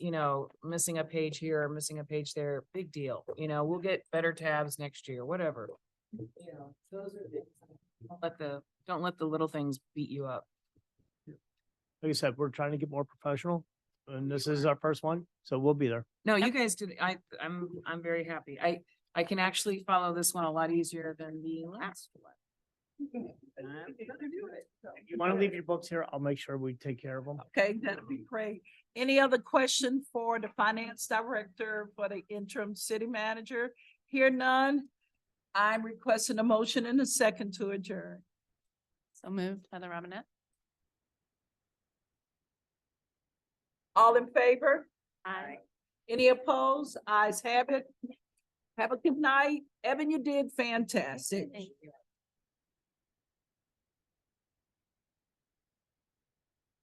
missing a page here or missing a page there, big deal. We'll get better tabs next year, whatever. Those are things. Don't let the little things beat you up. Like I said, we're trying to get more professional, and this is our first one, so we'll be there. No, you guys did. I'm very happy. I can actually follow this one a lot easier than the last one. If you want to leave your books here, I'll make sure we take care of them. Okay, that'd be great. Any other question for the finance director, for the interim city manager? Hear none. I'm requesting a motion and a second to adjourn. So moved, Heather Robinette. All in favor? Aye. Any opposed? Ayes have it. Have a good night. Evan, you did fantastic. Thank you.